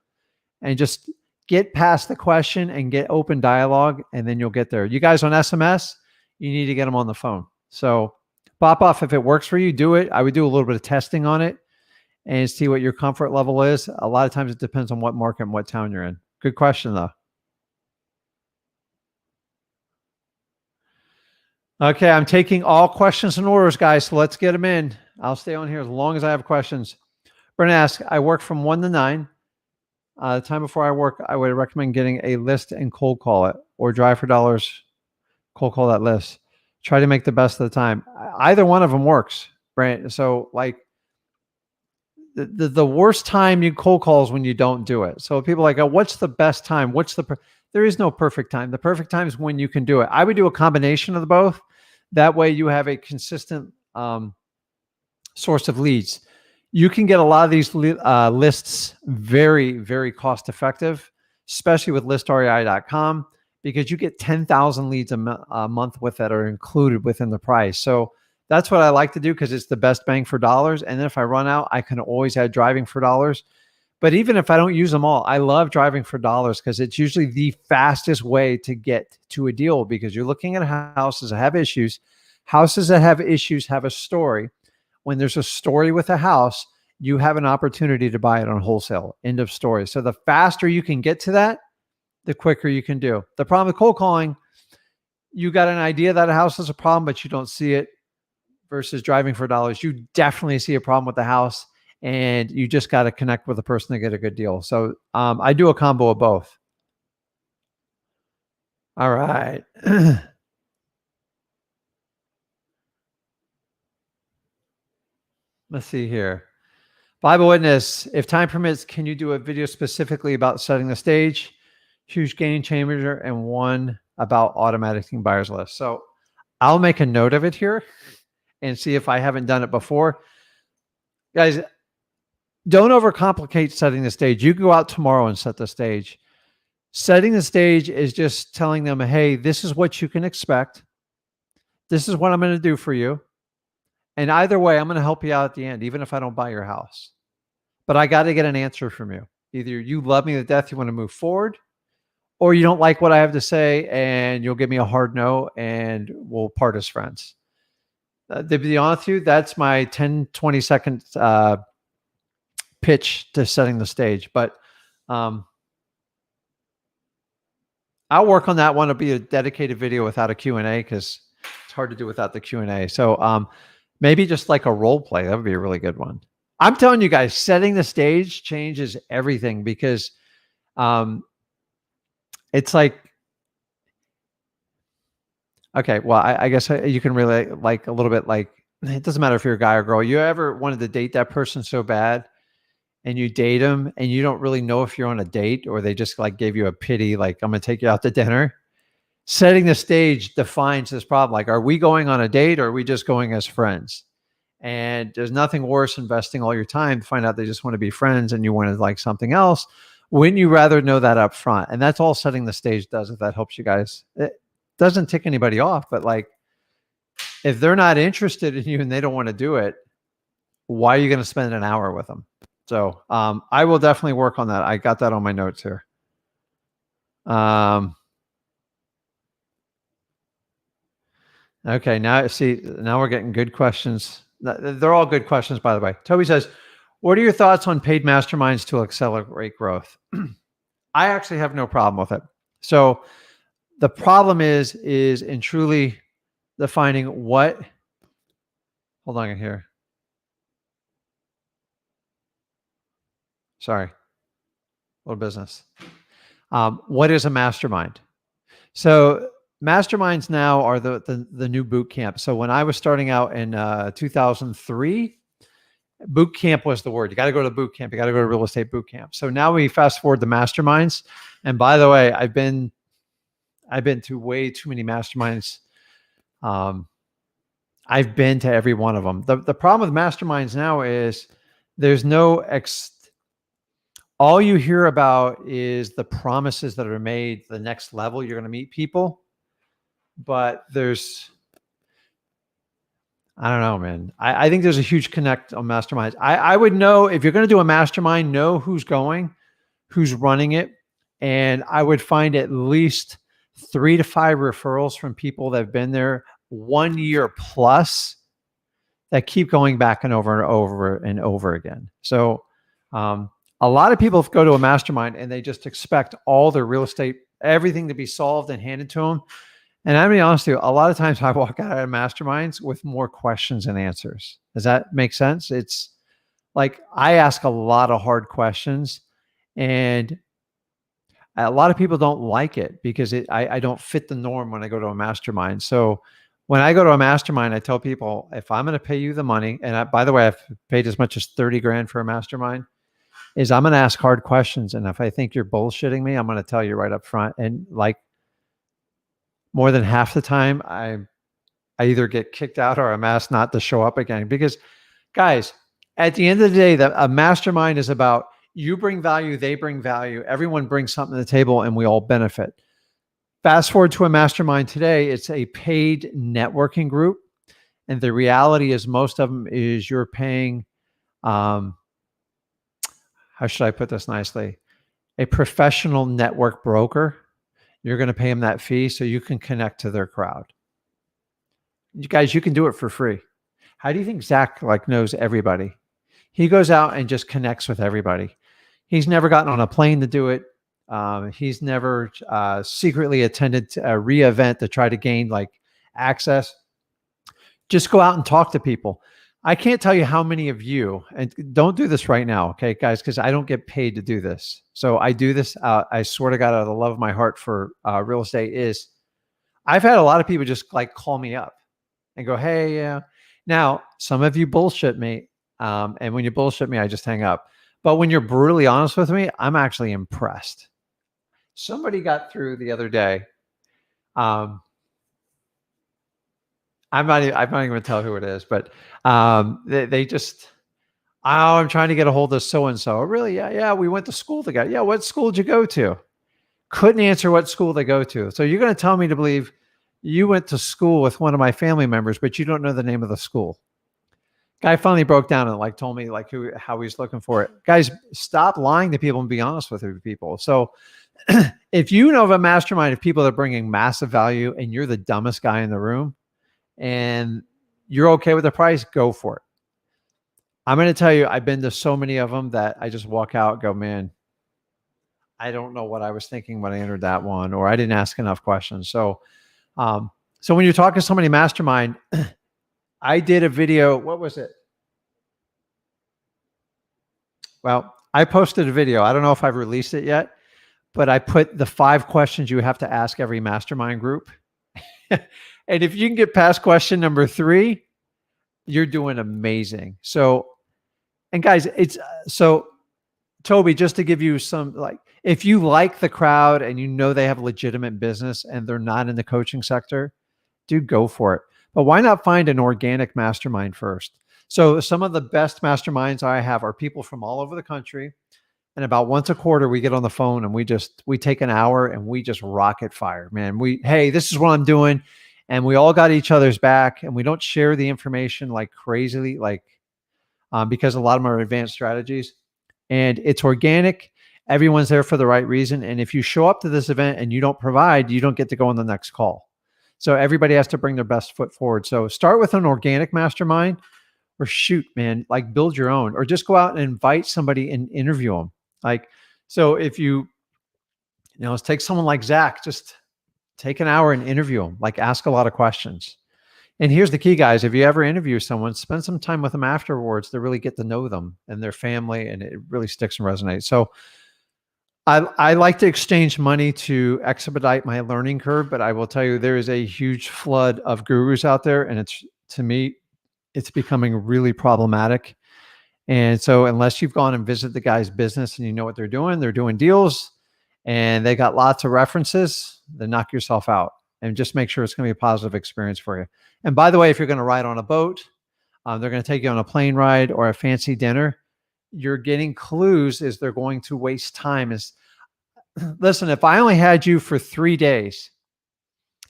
And just get past the question and get open dialogue, and then you'll get there. You guys on SMS, you need to get them on the phone. So pop off. If it works for you, do it. I would do a little bit of testing on it and see what your comfort level is. A lot of times it depends on what market and what town you're in. Good question though. Okay, I'm taking all questions and orders, guys. So let's get them in. I'll stay on here as long as I have questions. Brent asks, I work from 1 to 9. The time before I work, I would recommend getting a list and cold call it, or drive for dollars, cold call that list. Try to make the best of the time. Either one of them works, Brent. So like the worst time you cold call is when you don't do it. So people are like, oh, what's the best time? There is no perfect time. The perfect time is when you can do it. I would do a combination of the both. That way you have a consistent source of leads. You can get a lot of these lists very, very cost effective, especially with listrei.com, because you get 10,000 leads a month with that are included within the price. So that's what I like to do because it's the best bang for dollars. And then if I run out, I can always add driving for dollars. But even if I don't use them all, I love driving for dollars because it's usually the fastest way to get to a deal, because you're looking at houses that have issues. Houses that have issues have a story. When there's a story with a house, you have an opportunity to buy it on wholesale. End of story. So the faster you can get to that, the quicker you can do. The problem with cold calling, you got an idea that a house is a problem, but you don't see it, versus driving for dollars. You definitely see a problem with the house and you just got to connect with the person to get a good deal. So I do a combo of both. All right. Let's see here. Bible Witness, if time permits, can you do a video specifically about setting the stage, huge game changer, and one about automating buyers list? So I'll make a note of it here and see if I haven't done it before. Guys, don't overcomplicate setting the stage. You go out tomorrow and set the stage. Setting the stage is just telling them, hey, this is what you can expect. This is what I'm going to do for you. And either way, I'm going to help you out at the end, even if I don't buy your house. But I got to get an answer from you. Either you love me to death, you want to move forward, or you don't like what I have to say and you'll give me a hard no and we'll part as friends. To be honest with you, that's my 10, 20 second pitch to setting the stage. But I'll work on that one. It'll be a dedicated video without a Q&A because it's hard to do without the Q&A. So maybe just like a role play. That would be a really good one. I'm telling you guys, setting the stage changes everything, because it's like, okay, well, I guess you can relate like a little bit like, it doesn't matter if you're a guy or girl. You ever wanted to date that person so bad and you date them and you don't really know if you're on a date or they just like gave you a pity, like, I'm going to take you out to dinner. Setting the stage defines this problem. Like, are we going on a date or are we just going as friends? And there's nothing worse investing all your time to find out they just want to be friends and you want to like something else. Wouldn't you rather know that up front? And that's all setting the stage does, if that helps you guys. It doesn't tick anybody off, but like, if they're not interested in you and they don't want to do it, why are you going to spend an hour with them? So I will definitely work on that. I got that on my notes here. Okay, now we're getting good questions. They're all good questions, by the way. Toby says, what are your thoughts on paid masterminds to accelerate growth? I actually have no problem with it. So the problem is in truly defining what, hold on here. Sorry, a little business. What is a mastermind? So masterminds now are the new boot camp. So when I was starting out in 2003, boot camp was the word. You got to go to boot camp. You got to go to real estate boot camp. So now we fast forward to masterminds. And by the way, I've been to way too many masterminds. I've been to every one of them. The problem with masterminds now is there's no all you hear about is the promises that are made, the next level, you're going to meet people. But there's, I don't know, man. I think there's a huge connect on masterminds. I would know, if you're going to do a mastermind, know who's going, who's running it. And I would find at least 3 to 5 referrals from people that have been there 1 year plus that keep going back and over and over and over again. So a lot of people go to a mastermind and they just expect all their real estate, everything to be solved and handed to them. And I'm going to be honest with you, a lot of times I walk out of masterminds with more questions than answers. Does that make sense? It's like, I ask a lot of hard questions and a lot of people don't like it because I don't fit the norm when I go to a mastermind. So when I go to a mastermind, I tell people, if I'm going to pay you the money, and by the way, I've paid as much as 30 grand for a mastermind, is I'm going to ask hard questions. And if I think you're bullshitting me, I'm going to tell you right up front. And like, more than half the time, I either get kicked out or I'm asked not to show up again. Because guys, at the end of the day, a mastermind is about you bring value, they bring value, everyone brings something to the table and we all benefit. Fast forward to a mastermind today, it's a paid networking group. And the reality is most of them is you're paying, how should I put this nicely? A professional network broker. You're going to pay them that fee so you can connect to their crowd. You guys, you can do it for free. How do you think Zach knows everybody? He goes out and just connects with everybody. He's never gotten on a plane to do it. He's never secretly attended a re-event to try to gain access. Just go out and talk to people. I can't tell you how many of you, and don't do this right now, okay, guys, because I don't get paid to do this. So I do this, I swear to God, out of the love of my heart for real estate, is I've had a lot of people just call me up and go, hey, yeah. Now, some of you bullshit me. And when you bullshit me, I just hang up. But when you're brutally honest with me, I'm actually impressed. Somebody got through the other day. I'm not even going to tell who it is, but they just, oh, I'm trying to get a hold of so-and-so. Oh, really? Yeah. We went to school together. Yeah. What school did you go to? Couldn't answer what school they go to. So you're going to tell me to believe you went to school with one of my family members, but you don't know the name of the school. Guy finally broke down and told me how he's looking for it. Guys, stop lying to people and be honest with people. So if you know of a mastermind of people that are bringing massive value and you're the dumbest guy in the room and you're okay with the price, go for it. I'm going to tell you, I've been to so many of them that I just walk out and go, man, I don't know what I was thinking when I entered that one, or I didn't ask enough questions. So, so when you're talking to somebody mastermind, I did a video. What was it? Well, I posted a video. I don't know if I've released it yet, but I put the 5 questions you have to ask every mastermind group. And if you can get past question number 3, you're doing amazing. So, and guys, it's so Toby, just to give you some, like, if you like the crowd and you know they have legitimate business and they're not in the coaching sector, dude, go for it. But why not find an organic mastermind first? So some of the best masterminds I have are people from all over the country. And about once a quarter, we get on the phone and we take an hour and we just rocket fire, man. Hey, this is what I'm doing. And we all got each other's back, and we don't share the information like crazily, because a lot of them are advanced strategies, and it's organic. Everyone's there for the right reason. And if you show up to this event and you don't provide, you don't get to go on the next call. So everybody has to bring their best foot forward. So start with an organic mastermind, or shoot, man, like build your own, or just go out and invite somebody and interview them. Like, so if let's take someone like Zach, just take an hour and interview them, like ask a lot of questions. And here's the key, guys. If you ever interview someone, spend some time with them afterwards to really get to know them and their family, and it really sticks and resonates. So I like to exchange money to expedite my learning curve, but I will tell you, there is a huge flood of gurus out there, and to me, it's becoming really problematic. And so unless you've gone and visited the guy's business and you know what they're doing deals, and they got lots of references, then knock yourself out and just make sure it's going to be a positive experience for you. And by the way, if you're going to ride on a boat, they're going to take you on a plane ride or a fancy dinner, you're getting clues as they're going to waste time. Listen, if I only had you for 3 days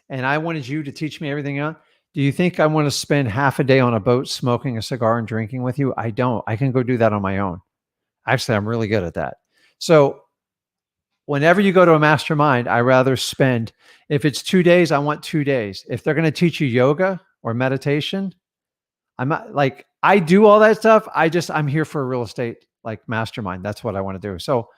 and I wanted you to teach me everything else, do you think I want to spend half a day on a boat smoking a cigar and drinking with you? I don't. I can go do that on my own. Actually, I'm really good at that. So whenever you go to a mastermind, I rather spend, if it's 2 days, I want 2 days. If they're going to teach you yoga or meditation, I'm not like, I do all that stuff. I'm here for a real estate like mastermind. That's what I want to do. So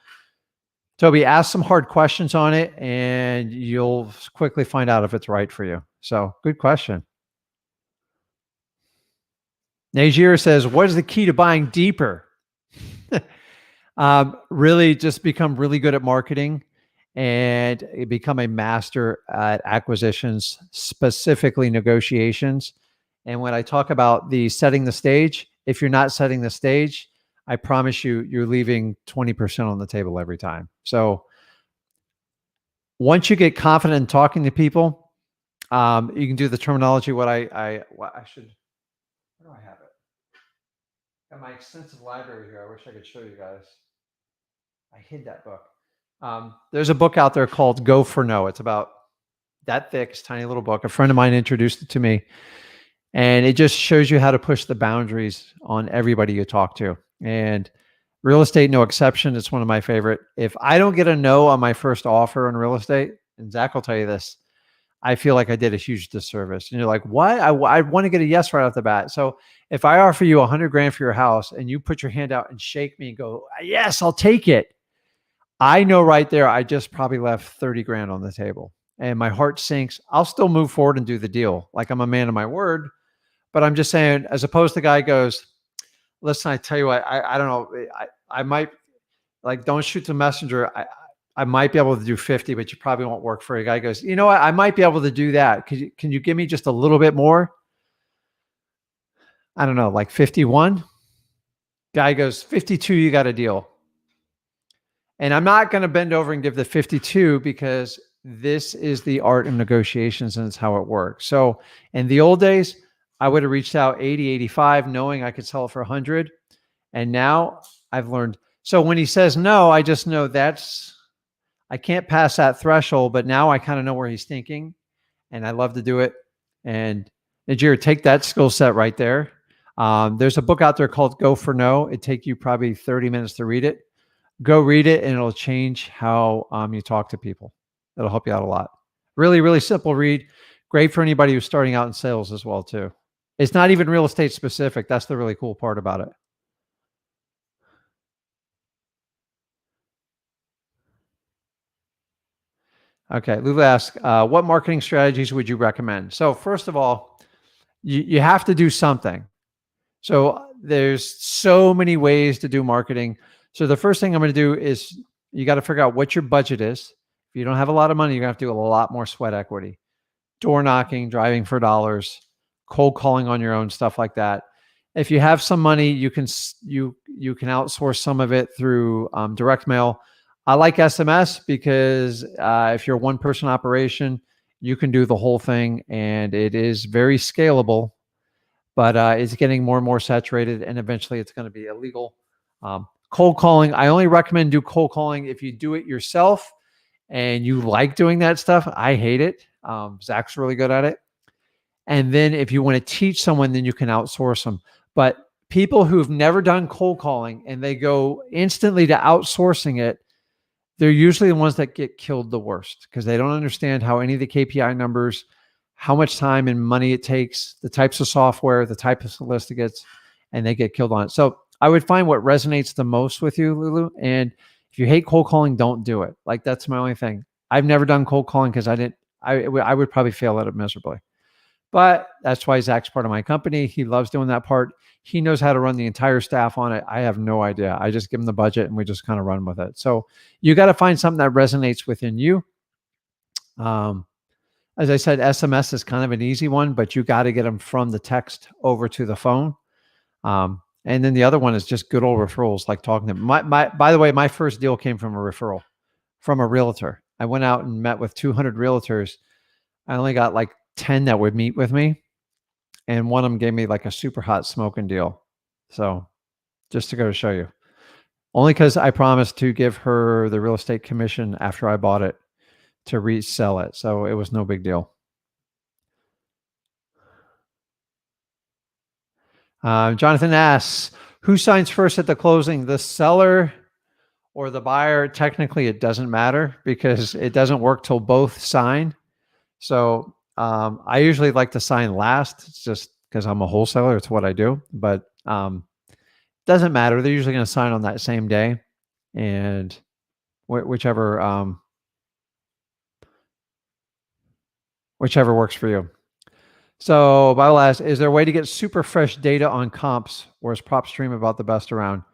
Toby, ask some hard questions on it and you'll quickly find out if it's right for you. So good question. Najir says, what is the key to buying deeper? Really just become really good at marketing and become a master at acquisitions, specifically negotiations. And when I talk about the setting the stage, if you're not setting the stage, I promise you, you're leaving 20% on the table every time. So once you get confident in talking to people, you can do the terminology. What I should, where do I have it? Got my extensive library here. I wish I could show you guys. I hid that book. There's a book out there called Go for No. It's about that thick, it's a tiny little book. A friend of mine introduced it to me, and it just shows you how to push the boundaries on everybody you talk to. And real estate, no exception. It's one of my favorite. If I don't get a no on my first offer in real estate, and Zach will tell you this, I feel like I did a huge disservice. And you're like, what? I want to get a yes right off the bat. So if I offer you $100,000 for your house and you put your hand out and shake me and go, yes, I'll take it, I know right there, I just probably left 30 grand on the table and my heart sinks. I'll still move forward and do the deal. Like, I'm a man of my word, but I'm just saying, as opposed to the guy goes, listen, I tell you what, I don't know. I might, like, don't shoot the messenger. I might be able to do 50, but you probably won't work for a guy goes, you know what? I might be able to do that. Can you give me just a little bit more? I don't know, like 51. Guy goes, 52, you got a deal. And I'm not going to bend over and give the 52, because this is the art of negotiations and it's how it works. So in the old days, I would have reached out 80, 85, knowing I could sell it for 100. And now I've learned. So when he says no, I just know I can't pass that threshold, but now I kind of know where he's thinking, and I love to do it. And Najir, take that skill set right there. There's a book out there called Go for No. It'd take you probably 30 minutes to read it. Go read it, and it'll change how you talk to people. It'll help you out a lot. Really, really simple read. Great for anybody who's starting out in sales as well, too. It's not even real estate specific. That's the really cool part about it. Okay, Lula asks, what marketing strategies would you recommend? So first of all, you have to do something. So there's so many ways to do marketing. So the first thing I'm going to do is you got to figure out what your budget is. If you don't have a lot of money, you're going to have to do a lot more sweat equity. Door knocking, driving for dollars, cold calling on your own, stuff like that. If you have some money, you can outsource some of it through direct mail. I like SMS because if you're a one-person operation, you can do the whole thing, and it is very scalable. But it's getting more and more saturated, and eventually it's going to be illegal. Cold calling, I only recommend do cold calling if you do it yourself and you like doing that stuff. I hate it. Zach's really good at it. And then if you want to teach someone, then you can outsource them. But people who've never done cold calling and they go instantly to outsourcing it, they're usually the ones that get killed the worst because they don't understand how any of the KPI numbers, how much time and money it takes, the types of software, the type of solicitates, and they get killed on it. So I would find what resonates the most with you, Lulu. And if you hate cold calling, don't do it. Like, that's my only thing. I've never done cold calling because I would probably fail at it miserably. But that's why Zach's part of my company. He loves doing that part. He knows how to run the entire staff on it. I have no idea. I just give him the budget and we just kind of run with it. So you got to find something that resonates within you. As I said, SMS is kind of an easy one, but you got to get them from the text over to the phone. And then the other one is just good old referrals, like talking to them. By the way, my first deal came from a referral from a realtor. I went out and met with 200 realtors. I only got like 10 that would meet with me. And one of them gave me like a super hot smoking deal. So just to go to show you, only because I promised to give her the real estate commission after I bought it to resell it. So it was no big deal. Jonathan asks, who signs first at the closing, the seller or the buyer? Technically, it doesn't matter because it doesn't work till both sign. So I usually like to sign last. It's just because I'm a wholesaler. It's what I do. But doesn't matter. They're usually going to sign on that same day, and whichever works for you. So Bible asks, is there a way to get super fresh data on comps, or is PropStream about the best around?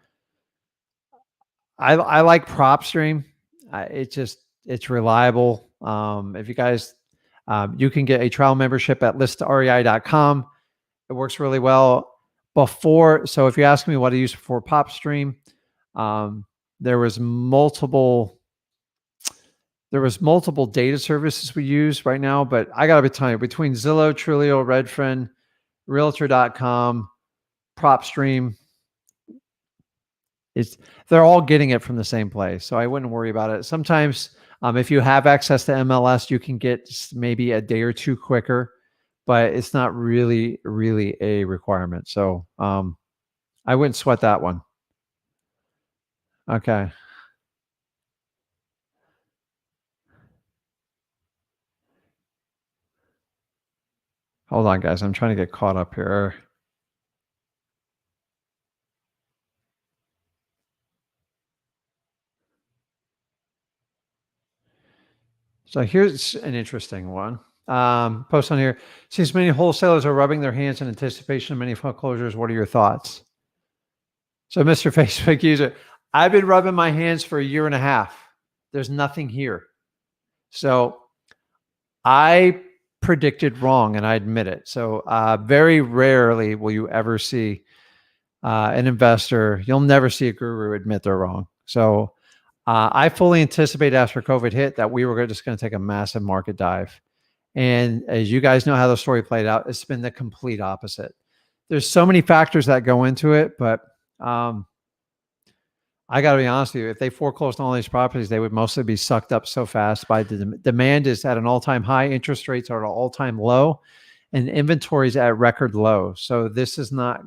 I like PropStream. It's reliable. If you guys, you can get a trial membership at listrei.com. It works really well. So if you ask me what I use for PropStream, there was multiple data services we use right now, but I got to tell you, between Zillow, Trulia, Redfin, Realtor.com, PropStream, they're all getting it from the same place. So I wouldn't worry about it. Sometimes if you have access to MLS, you can get maybe a day or two quicker, but it's not really a requirement. So I wouldn't sweat that one. Okay. Hold on, guys. I'm trying to get caught up here. So here's an interesting one. Post on here. Seems many wholesalers are rubbing their hands in anticipation of many foreclosures. What are your thoughts? So Mr. Facebook user, I've been rubbing my hands for a year and a half. There's nothing here. So I predicted wrong, and I admit it. So very rarely will you ever see an investor. You'll never see a guru admit they're wrong. So I fully anticipate after COVID hit that we were just going to take a massive market dive. And as you guys know how the story played out, it's been the complete opposite. There's so many factors that go into it, but I got to be honest with you, if they foreclosed on all these properties, they would mostly be sucked up so fast by the demand is at an all-time high, interest rates are at an all-time low, and inventory is at record low. So this is not,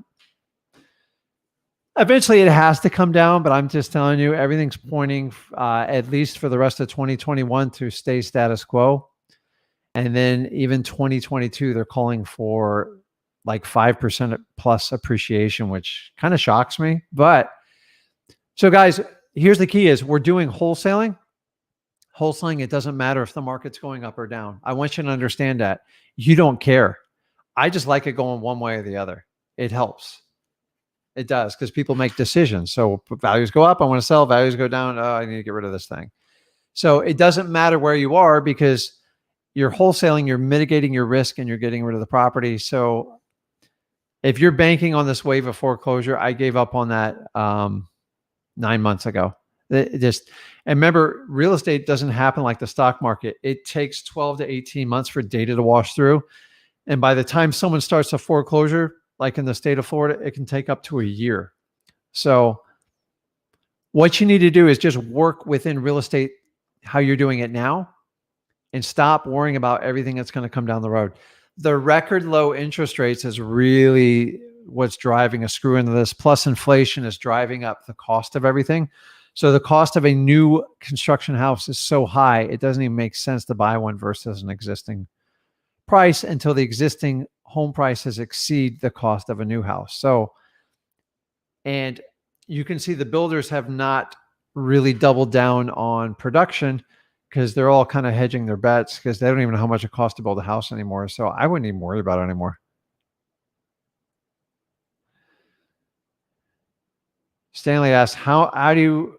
eventually it has to come down, but I'm just telling you, everything's pointing at least for the rest of 2021 to stay status quo. And then even 2022, they're calling for like 5% plus appreciation, which kind of shocks me. But so guys, here's the key is we're doing wholesaling. Wholesaling, it doesn't matter if the market's going up or down. I want you to understand that. You don't care. I just like it going one way or the other. It helps. It does, because people make decisions. So values go up, I want to sell. Values go down, oh, I need to get rid of this thing. So it doesn't matter where you are because you're wholesaling, you're mitigating your risk, and you're getting rid of the property. So If you're banking on this wave of foreclosure, I gave up on that 9 months ago. And remember, real estate doesn't happen like the stock market. It takes 12 to 18 months for data to wash through. And by the time someone starts a foreclosure, like in the state of Florida, it can take up to a year. So what you need to do is just work within real estate, how you're doing it now, and stop worrying about everything that's going to come down the road. The record low interest rates is really what's driving a screw into this. Plus inflation is driving up the cost of everything. So the cost of a new construction house is so high, it doesn't even make sense to buy one versus an existing price until the existing home prices exceed the cost of a new house. So, and you can see the builders have not really doubled down on production because they're all kind of hedging their bets because they don't even know how much it costs to build a house anymore. So I wouldn't even worry about it anymore. Stanley asks, how do you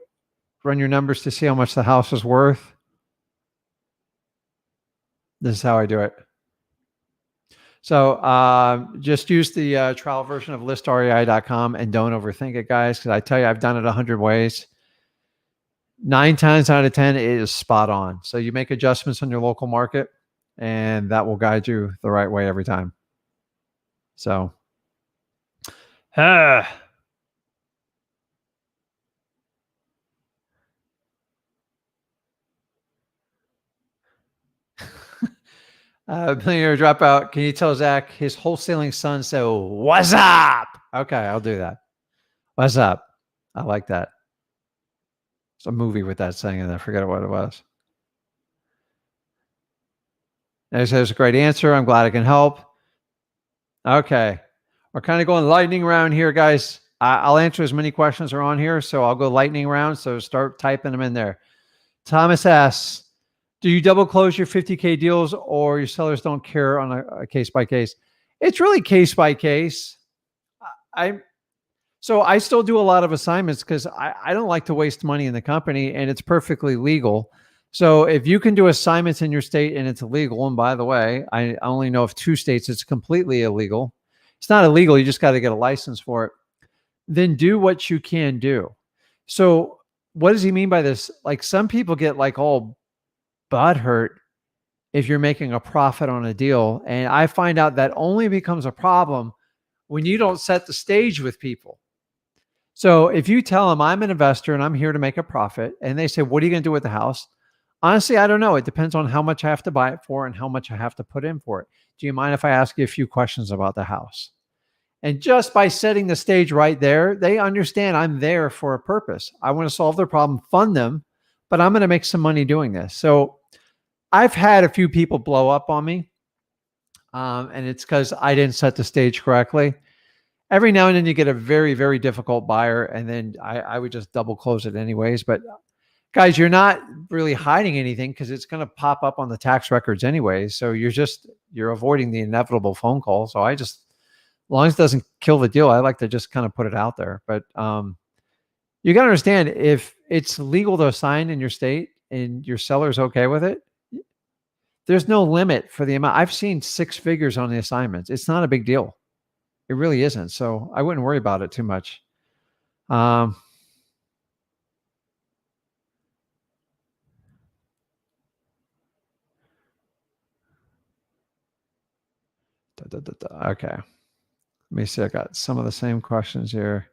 run your numbers to see how much the house is worth? This is how I do it. So just use the trial version of listrei.com and don't overthink it, guys, because I tell you, I've done it 100 ways. 9 times out of 10, it is spot on. So you make adjustments on your local market, and that will guide you the right way every time. So, Millionaire Dropout, can you tell Zach his wholesaling son said, "What's up?" Okay, I'll do that. What's up? I like that. It's a movie with that saying, and I forget what it was. And he says, "Great answer. I'm glad I can help." Okay, we're kind of going lightning round here, guys. I'll answer as many questions are on here, so I'll go lightning round. So start typing them in there. Thomas asks, do you double close your 50K deals or your sellers don't care on a case by case? It's really case by case. So I still do a lot of assignments because I don't like to waste money in the company, and it's perfectly legal. So if you can do assignments in your state and it's illegal, and by the way, I only know of 2 states it's completely illegal. It's not illegal. You just got to get a license for it. Then do what you can do. So what does he mean by this? Like some people get like all butthurt if you're making a profit on a deal. And I find out that only becomes a problem when you don't set the stage with people. So if you tell them I'm an investor and I'm here to make a profit, and they say, what are you going to do with the house? Honestly, I don't know. It depends on how much I have to buy it for and how much I have to put in for it. Do you mind if I ask you a few questions about the house? And just by setting the stage right there, they understand I'm there for a purpose. I want to solve their problem, fund them, but I'm going to make some money doing this. So I've had a few people blow up on me, and it's because I didn't set the stage correctly. Every now and then you get a very, very difficult buyer, and then I would just double close it anyways. But guys, you're not really hiding anything because it's going to pop up on the tax records anyways. So you're avoiding the inevitable phone call. So I just, as long as it doesn't kill the deal, I like to just kind of put it out there. But you got to understand, if it's legal to assign in your state and your seller's okay with it, there's no limit for the amount. I've seen 6 figures on the assignments. It's not a big deal. It really isn't. So I wouldn't worry about it too much. Okay. Let me see. I got some of the same questions here.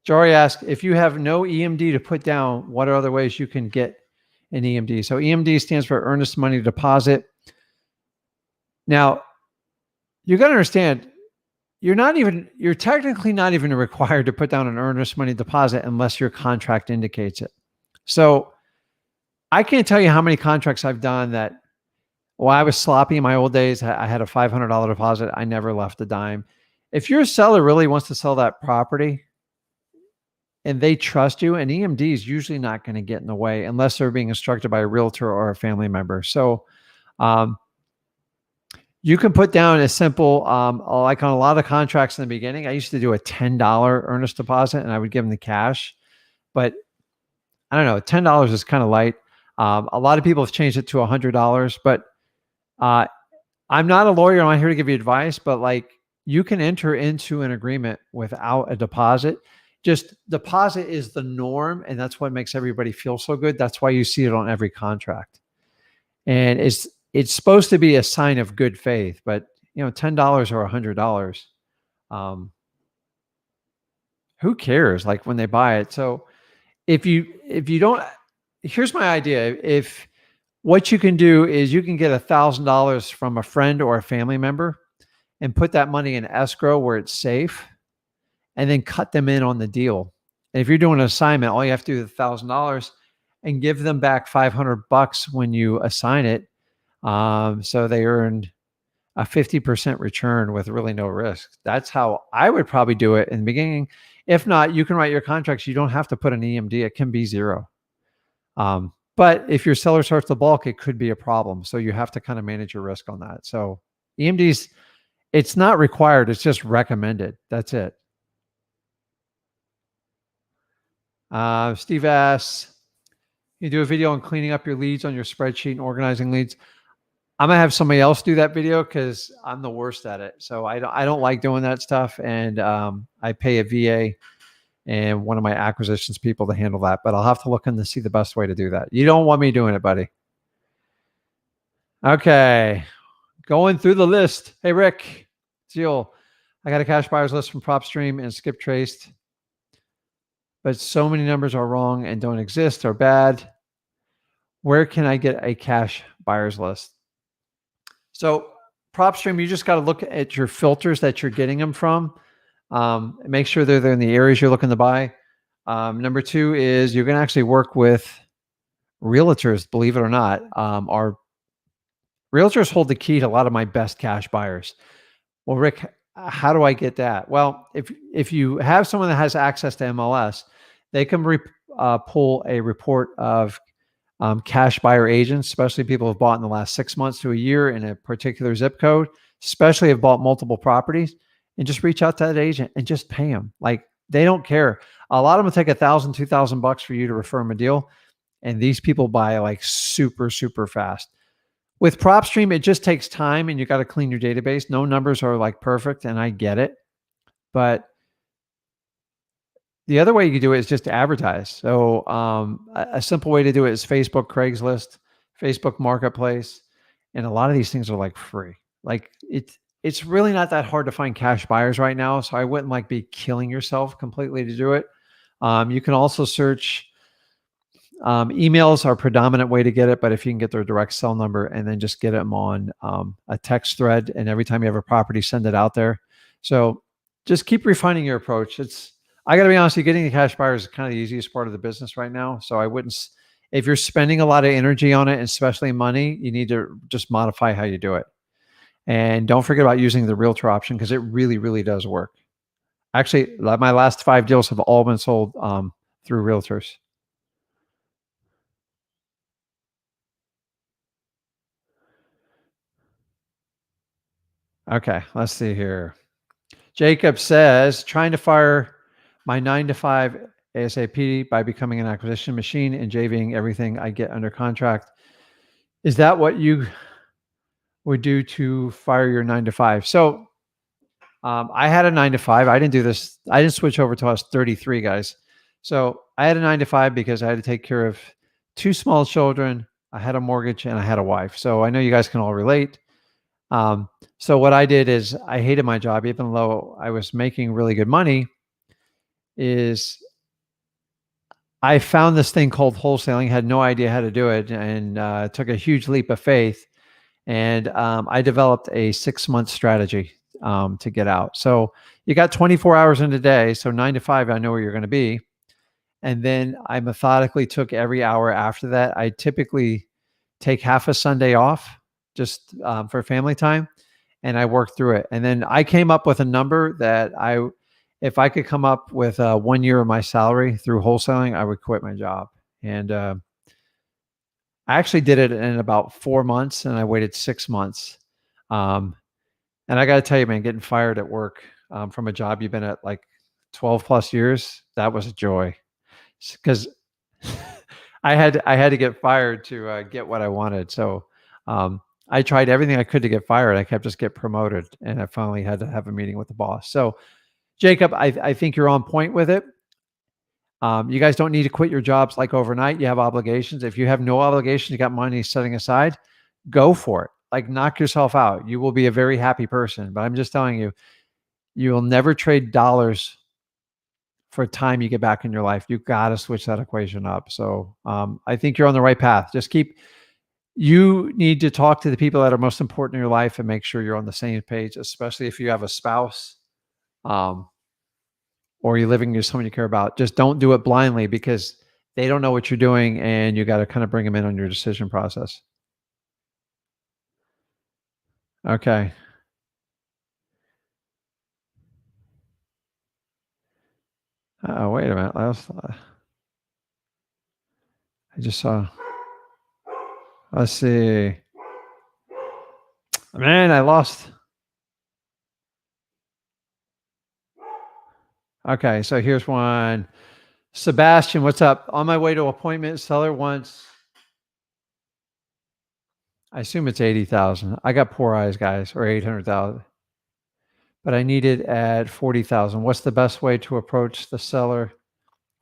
Jory asked, if you have no EMD to put down, what are other ways you can get an EMD? So EMD stands for earnest money deposit. Now, you got to understand, you're technically not even required to put down an earnest money deposit unless your contract indicates it. So I can't tell you how many contracts I've done that, well, I was sloppy in my old days. I had a $500 deposit. I never left a dime. If your seller really wants to sell that property and they trust you, an EMD is usually not going to get in the way unless they're being instructed by a realtor or a family member. So you can put down a simple, like on a lot of contracts in the beginning, I used to do a $10 earnest deposit and I would give them the cash. But I don't know, $10 is kind of light. A lot of people have changed it to $100, but uh, I'm not a lawyer. I'm not here to give you advice, but like you can enter into an agreement without a deposit. Just deposit is the norm, and that's what makes everybody feel so good. That's why you see it on every contract. And it's supposed to be a sign of good faith, but $10 or $100, um, who cares? Like when they buy it. So if you don't, here's my idea. If what you can do is you can get $1,000 from a friend or a family member and put that money in escrow where it's safe, and then cut them in on the deal. And if you're doing an assignment, all you have to do is $1,000 and give them back $500 when you assign it. So they earned a 50% return with really no risk. That's how I would probably do it in the beginning. If not, you can write your contracts. You don't have to put an EMD. It can be zero. But if your seller starts to bulk, it could be a problem. So you have to kind of manage your risk on that. So EMDs, it's not required. It's just recommended. That's it. Steve asks, you do a video on cleaning up your leads on your spreadsheet and organizing leads. I'm gonna have somebody else do that video because I'm the worst at it. So I don't like doing that stuff, and I pay a VA and one of my acquisitions people to handle that. But I'll have to look in to see the best way to do that. You don't want me doing it, buddy. Okay, going through the list. Hey Rick, Zeal, I got a cash buyers list from PropStream and skip traced, but so many numbers are wrong and don't exist or bad. Where can I get a cash buyers list? So PropStream, you just got to look at your filters that you're getting them from. Make sure they're in the areas you're looking to buy. Number two is you're going to actually work with realtors, believe it or not. Our realtors hold the key to a lot of my best cash buyers. Well, Rick, how do I get that? Well, if you have someone that has access to MLS, they can pull a report of cash buyer agents, especially people who have bought in the last 6 months to a year in a particular zip code, especially have bought multiple properties, and just reach out to that agent and just pay them. Like they don't care. A lot of them take $1,000, $2,000 for you to refer them a deal. And these people buy like super, super fast. With PropStream, it just takes time and you got to clean your database. No numbers are like perfect, and I get it. But the other way you can do it is just to advertise. So a simple way to do it is Facebook, Craigslist, Facebook Marketplace. And a lot of these things are like free. Like it's really not that hard to find cash buyers right now. So I wouldn't like be killing yourself completely to do it. You can also search, emails are a predominant way to get it, but if you can get their direct cell number and then just get them on a text thread, and every time you have a property, send it out there. So just keep refining your approach. I got to be honest, getting the cash buyers is kind of the easiest part of the business right now. So I wouldn't, if you're spending a lot of energy on it, especially money, you need to just modify how you do it. And don't forget about using the realtor option because it really, really does work. Actually, my last 5 deals have all been sold through realtors. Okay, let's see here. Jacob says, trying to fire my 9 to 5 ASAP by becoming an acquisition machine and JVing everything I get under contract. Is that what you would do to fire your 9 to 5? So I had a 9 to 5. I didn't do this. I didn't switch over till I was 33, guys. So I had a 9 to 5 because I had to take care of 2 small children. I had a mortgage and I had a wife. So I know you guys can all relate. So what I did is I hated my job, even though I was making really good money, is I found this thing called wholesaling, had no idea how to do it, and took a huge leap of faith. And I developed a 6-month strategy to get out. So you got 24 hours in a day. So 9 to 5, I know where you're going to be. And then I methodically took every hour after that. I typically take half a Sunday off just for family time, and I worked through it. And then I came up with a number that if I could come up with 1 year of my salary through wholesaling, I would quit my job. And I actually did it in about 4 months, and I waited 6 months. And I got to tell you, man, getting fired at work from a job you've been at like 12 plus years, that was a joy. Because I had to get fired to get what I wanted. So I tried everything I could to get fired. I kept just get promoted, and I finally had to have a meeting with the boss. So Jacob, I think you're on point with it. You guys don't need to quit your jobs like overnight. You have obligations. If you have no obligations, you got money setting aside, go for it. Like knock yourself out. You will be a very happy person. But I'm just telling you, you will never trade dollars for time you get back in your life. You got to switch that equation up. So I think you're on the right path. You need to talk to the people that are most important in your life and make sure you're on the same page, especially if you have a spouse or you're living with someone you care about. Just don't do it blindly because they don't know what you're doing and you got to kind of bring them in on your decision process. Okay. Oh, wait a minute. I just saw. Let's see. Man, I lost. Okay, so here's one. Sebastian, what's up? On my way to appointment, seller wants, I assume it's 80,000. I got poor eyes, guys, or 800,000. But I need it at 40,000. What's the best way to approach the seller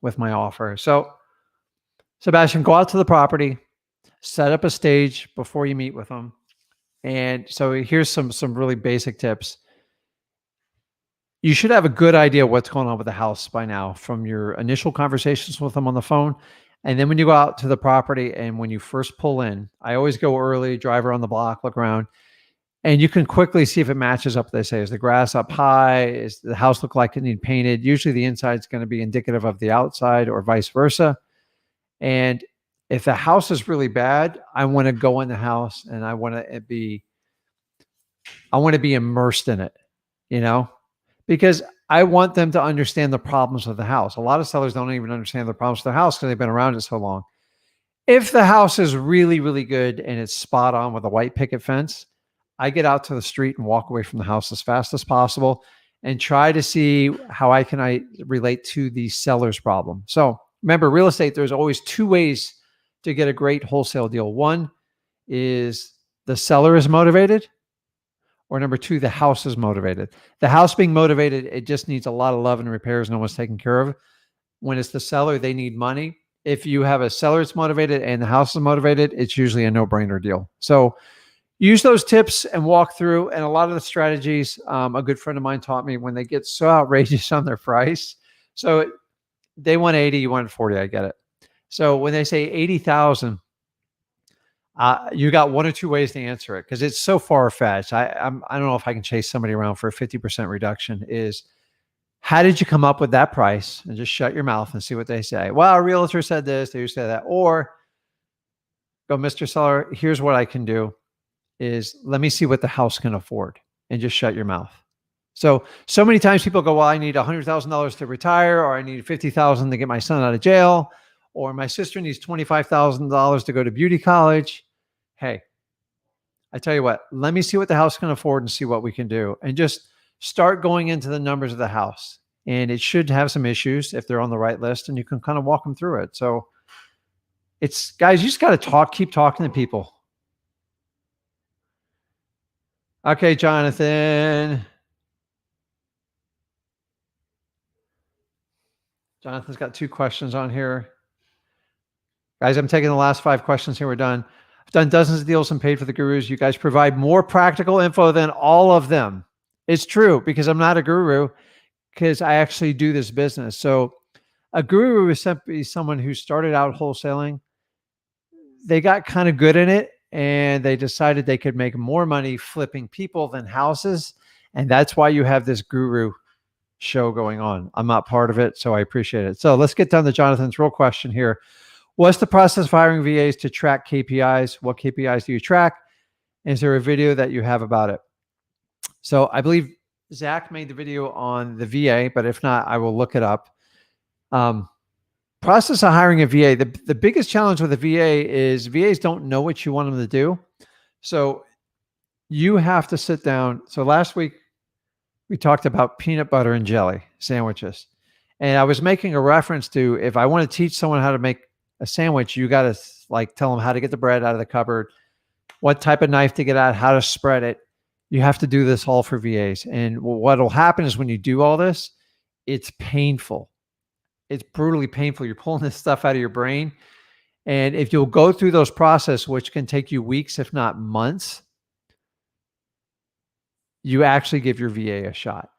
with my offer? So, Sebastian, go out to the property, set up a stage before you meet with them. And so here's some really basic tips. You should have a good idea what's going on with the house by now from your initial conversations with them on the phone. And then when you go out to the property and when you first pull in, I always go early, drive around the block, look around, and you can quickly see if it matches up. They say, is the grass up high? Is the house look like it need painted? Usually the inside is going to be indicative of the outside or vice versa. And if the house is really bad, I want to go in the house and I want to be immersed in it, because I want them to understand the problems of the house. A lot of sellers don't even understand the problems of their house because they've been around it so long. If the house is really, really good and it's spot on with a white picket fence, I get out to the street and walk away from the house as fast as possible and try to see how I relate to the seller's problem. So remember, real estate, there's always two ways to get a great wholesale deal. One is the seller is motivated, or number two, the house is motivated. The house being motivated, it just needs a lot of love and repairs. No one's taken care of. When it's the seller, they need money. If you have a seller that's motivated and the house is motivated, it's usually a no-brainer deal. So use those tips and walk through. And a lot of the strategies, a good friend of mine taught me when they get so outrageous on their price. So they want 80, you want 40, I get it. So when they say 80,000, you got one or two ways to answer it because it's so far-fetched. I don't know if I can chase somebody around for a 50% reduction. Is how did you come up with that price? And just shut your mouth and see what they say. Well, a realtor said this, they said that. Or go, Mr. Seller, here's what I can do is let me see what the house can afford, and just shut your mouth. So many times people go, well, I need $100,000 to retire, or I need $50,000 to get my son out of jail, or my sister needs $25,000 to go to beauty college. Hey, I tell you what, let me see what the house can afford and see what we can do. And just start going into the numbers of the house. And it should have some issues if they're on the right list, and you can kind of walk them through it. So it's, guys, you just got to keep talking to people. Okay, Jonathan. Jonathan's got 2 questions on here. Guys, I'm taking the last 5 questions here. We're done. I've done dozens of deals and paid for the gurus. You guys provide more practical info than all of them. It's true because I'm not a guru, because I actually do this business. So a guru is simply someone who started out wholesaling. They got kind of good in it and they decided they could make more money flipping people than houses. And that's why you have this guru show going on. I'm not part of it, so I appreciate it. So let's get down to Jonathan's real question here. What's the process of hiring VAs to track KPIs? What KPIs do you track? Is there a video that you have about it? So I believe Zach made the video on the VA, but if not, I will look it up. Process of hiring a VA. The biggest challenge with a VA is VAs don't know what you want them to do. So you have to sit down. So last week we talked about peanut butter and jelly sandwiches. And I was making a reference to, if I want to teach someone how to make a sandwich, you got to like tell them how to get the bread out of the cupboard, what type of knife to get out, how to spread it. You have to do this all for VAs. And what will happen is when you do all this, it's painful. It's brutally painful. You're pulling this stuff out of your brain. And if you'll go through those processes, which can take you weeks, if not months, you actually give your VA a shot.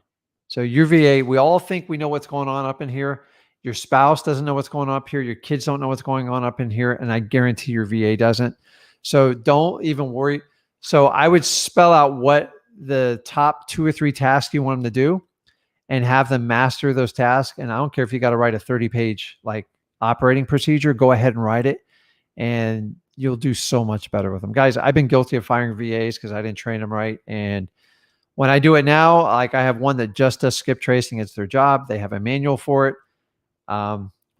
So your VA, we all think we know what's going on up in here. Your spouse doesn't know what's going on up here. Your kids don't know what's going on up in here. And I guarantee your VA doesn't. So don't even worry. So I would spell out what the top 2 or 3 tasks you want them to do and have them master those tasks. And I don't care if you got to write a 30-page like operating procedure, go ahead and write it. And you'll do so much better with them. Guys, I've been guilty of firing VAs because I didn't train them right. And when I do it now, like I have one that just does skip tracing. It's their job. They have a manual for it.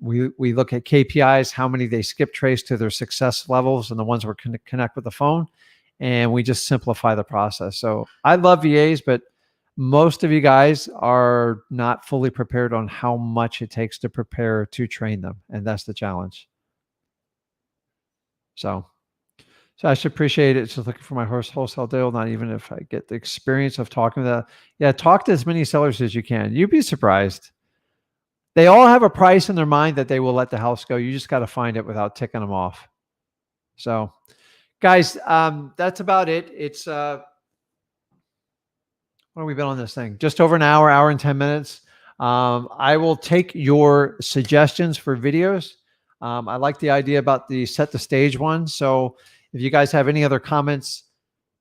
We look at KPIs, how many they skip trace to their success levels and the ones we're going to connect with the phone. And we just simplify the process. So I love VAs, but most of you guys are not fully prepared on how much it takes to prepare to train them. And that's the challenge. So I should appreciate it. Just looking for my wholesale deal, not even if I get the experience of talking to that. Yeah, talk to as many sellers as you can. You'd be surprised. They all have a price in their mind that they will let the house go. You just got to find it without ticking them off. So, guys, that's about it. It's, what have we been on this thing? Just over an hour and 10 minutes. I will take your suggestions for videos. I like the idea about the set the stage one. So if you guys have any other comments,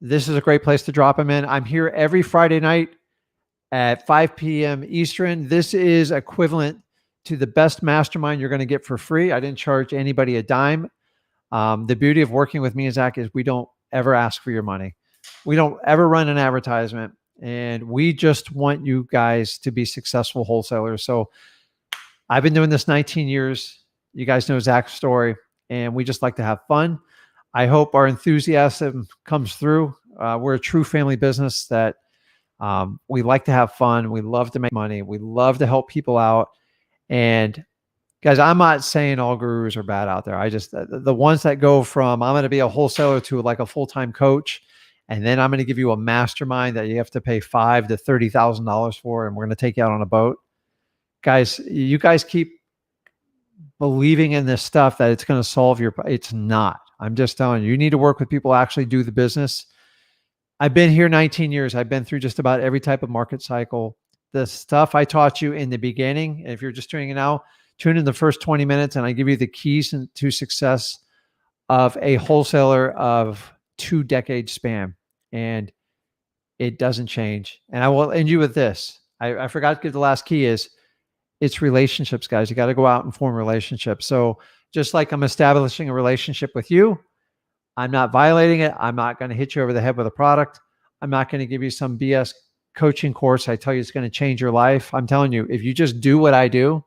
this is a great place to drop them in. I'm here every Friday night at 5 p.m. Eastern. This is equivalent to the best mastermind you're going to get for free. I didn't charge anybody a dime. The beauty of working with me and Zach is we don't ever ask for your money. We don't ever run an advertisement, and we just want you guys to be successful wholesalers. So I've been doing this 19 years. You guys know Zach's story, and we just like to have fun. I hope our enthusiasm comes through. We're a true family business that we like to have fun. We love to make money. We love to help people out. And guys, I'm not saying all gurus are bad out there. I just, the ones that go from, I'm going to be a wholesaler to like a full-time coach. And then I'm going to give you a mastermind that you have to pay $5,000 to $30,000 for. And we're going to take you out on a boat. Guys, you guys keep believing in this stuff that it's going to solve your, it's not. I'm just telling you, you need to work with people who actually do the business. I've been here 19 years. I've been through just about every type of market cycle. The stuff I taught you in the beginning, if you're just tuning in now, tune in the first 20 minutes and I give you the keys to success of a wholesaler of 2 decade span. And it doesn't change. And I will end you with this. I forgot to give the last key is it's relationships, guys. You got to go out and form relationships. So just like I'm establishing a relationship with you, I'm not violating it. I'm not going to hit you over the head with a product. I'm not going to give you some BS coaching course. I tell you it's going to change your life. I'm telling you, if you just do what I do,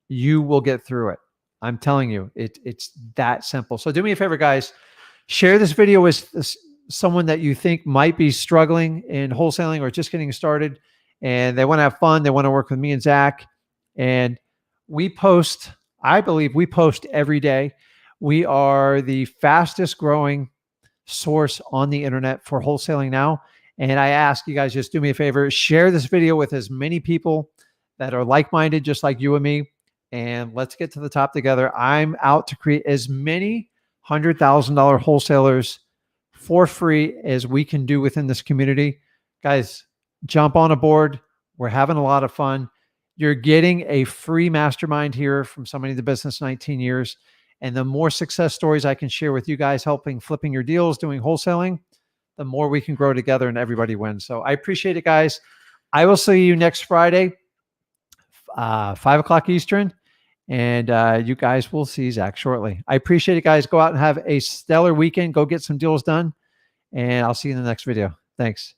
you will get through it. I'm telling you, it's that simple. So do me a favor, guys, share this video with someone that you think might be struggling in wholesaling or just getting started and they want to have fun. They want to work with me and Zach. And we post, I believe we post every day. We are the fastest growing source on the internet for wholesaling now. And I ask you guys, just do me a favor, share this video with as many people that are like-minded, just like you and me. And let's get to the top together. I'm out to create as many $100,000 wholesalers for free as we can do within this community. Guys, jump on a board. We're having a lot of fun. You're getting a free mastermind here from somebody in the business 19 years. And the more success stories I can share with you guys, helping flipping your deals, doing wholesaling, the more we can grow together and everybody wins. So I appreciate it, guys. I will see you next Friday, 5 o'clock Eastern. And you guys will see Zach shortly. I appreciate it, guys. Go out and have a stellar weekend. Go get some deals done. And I'll see you in the next video. Thanks.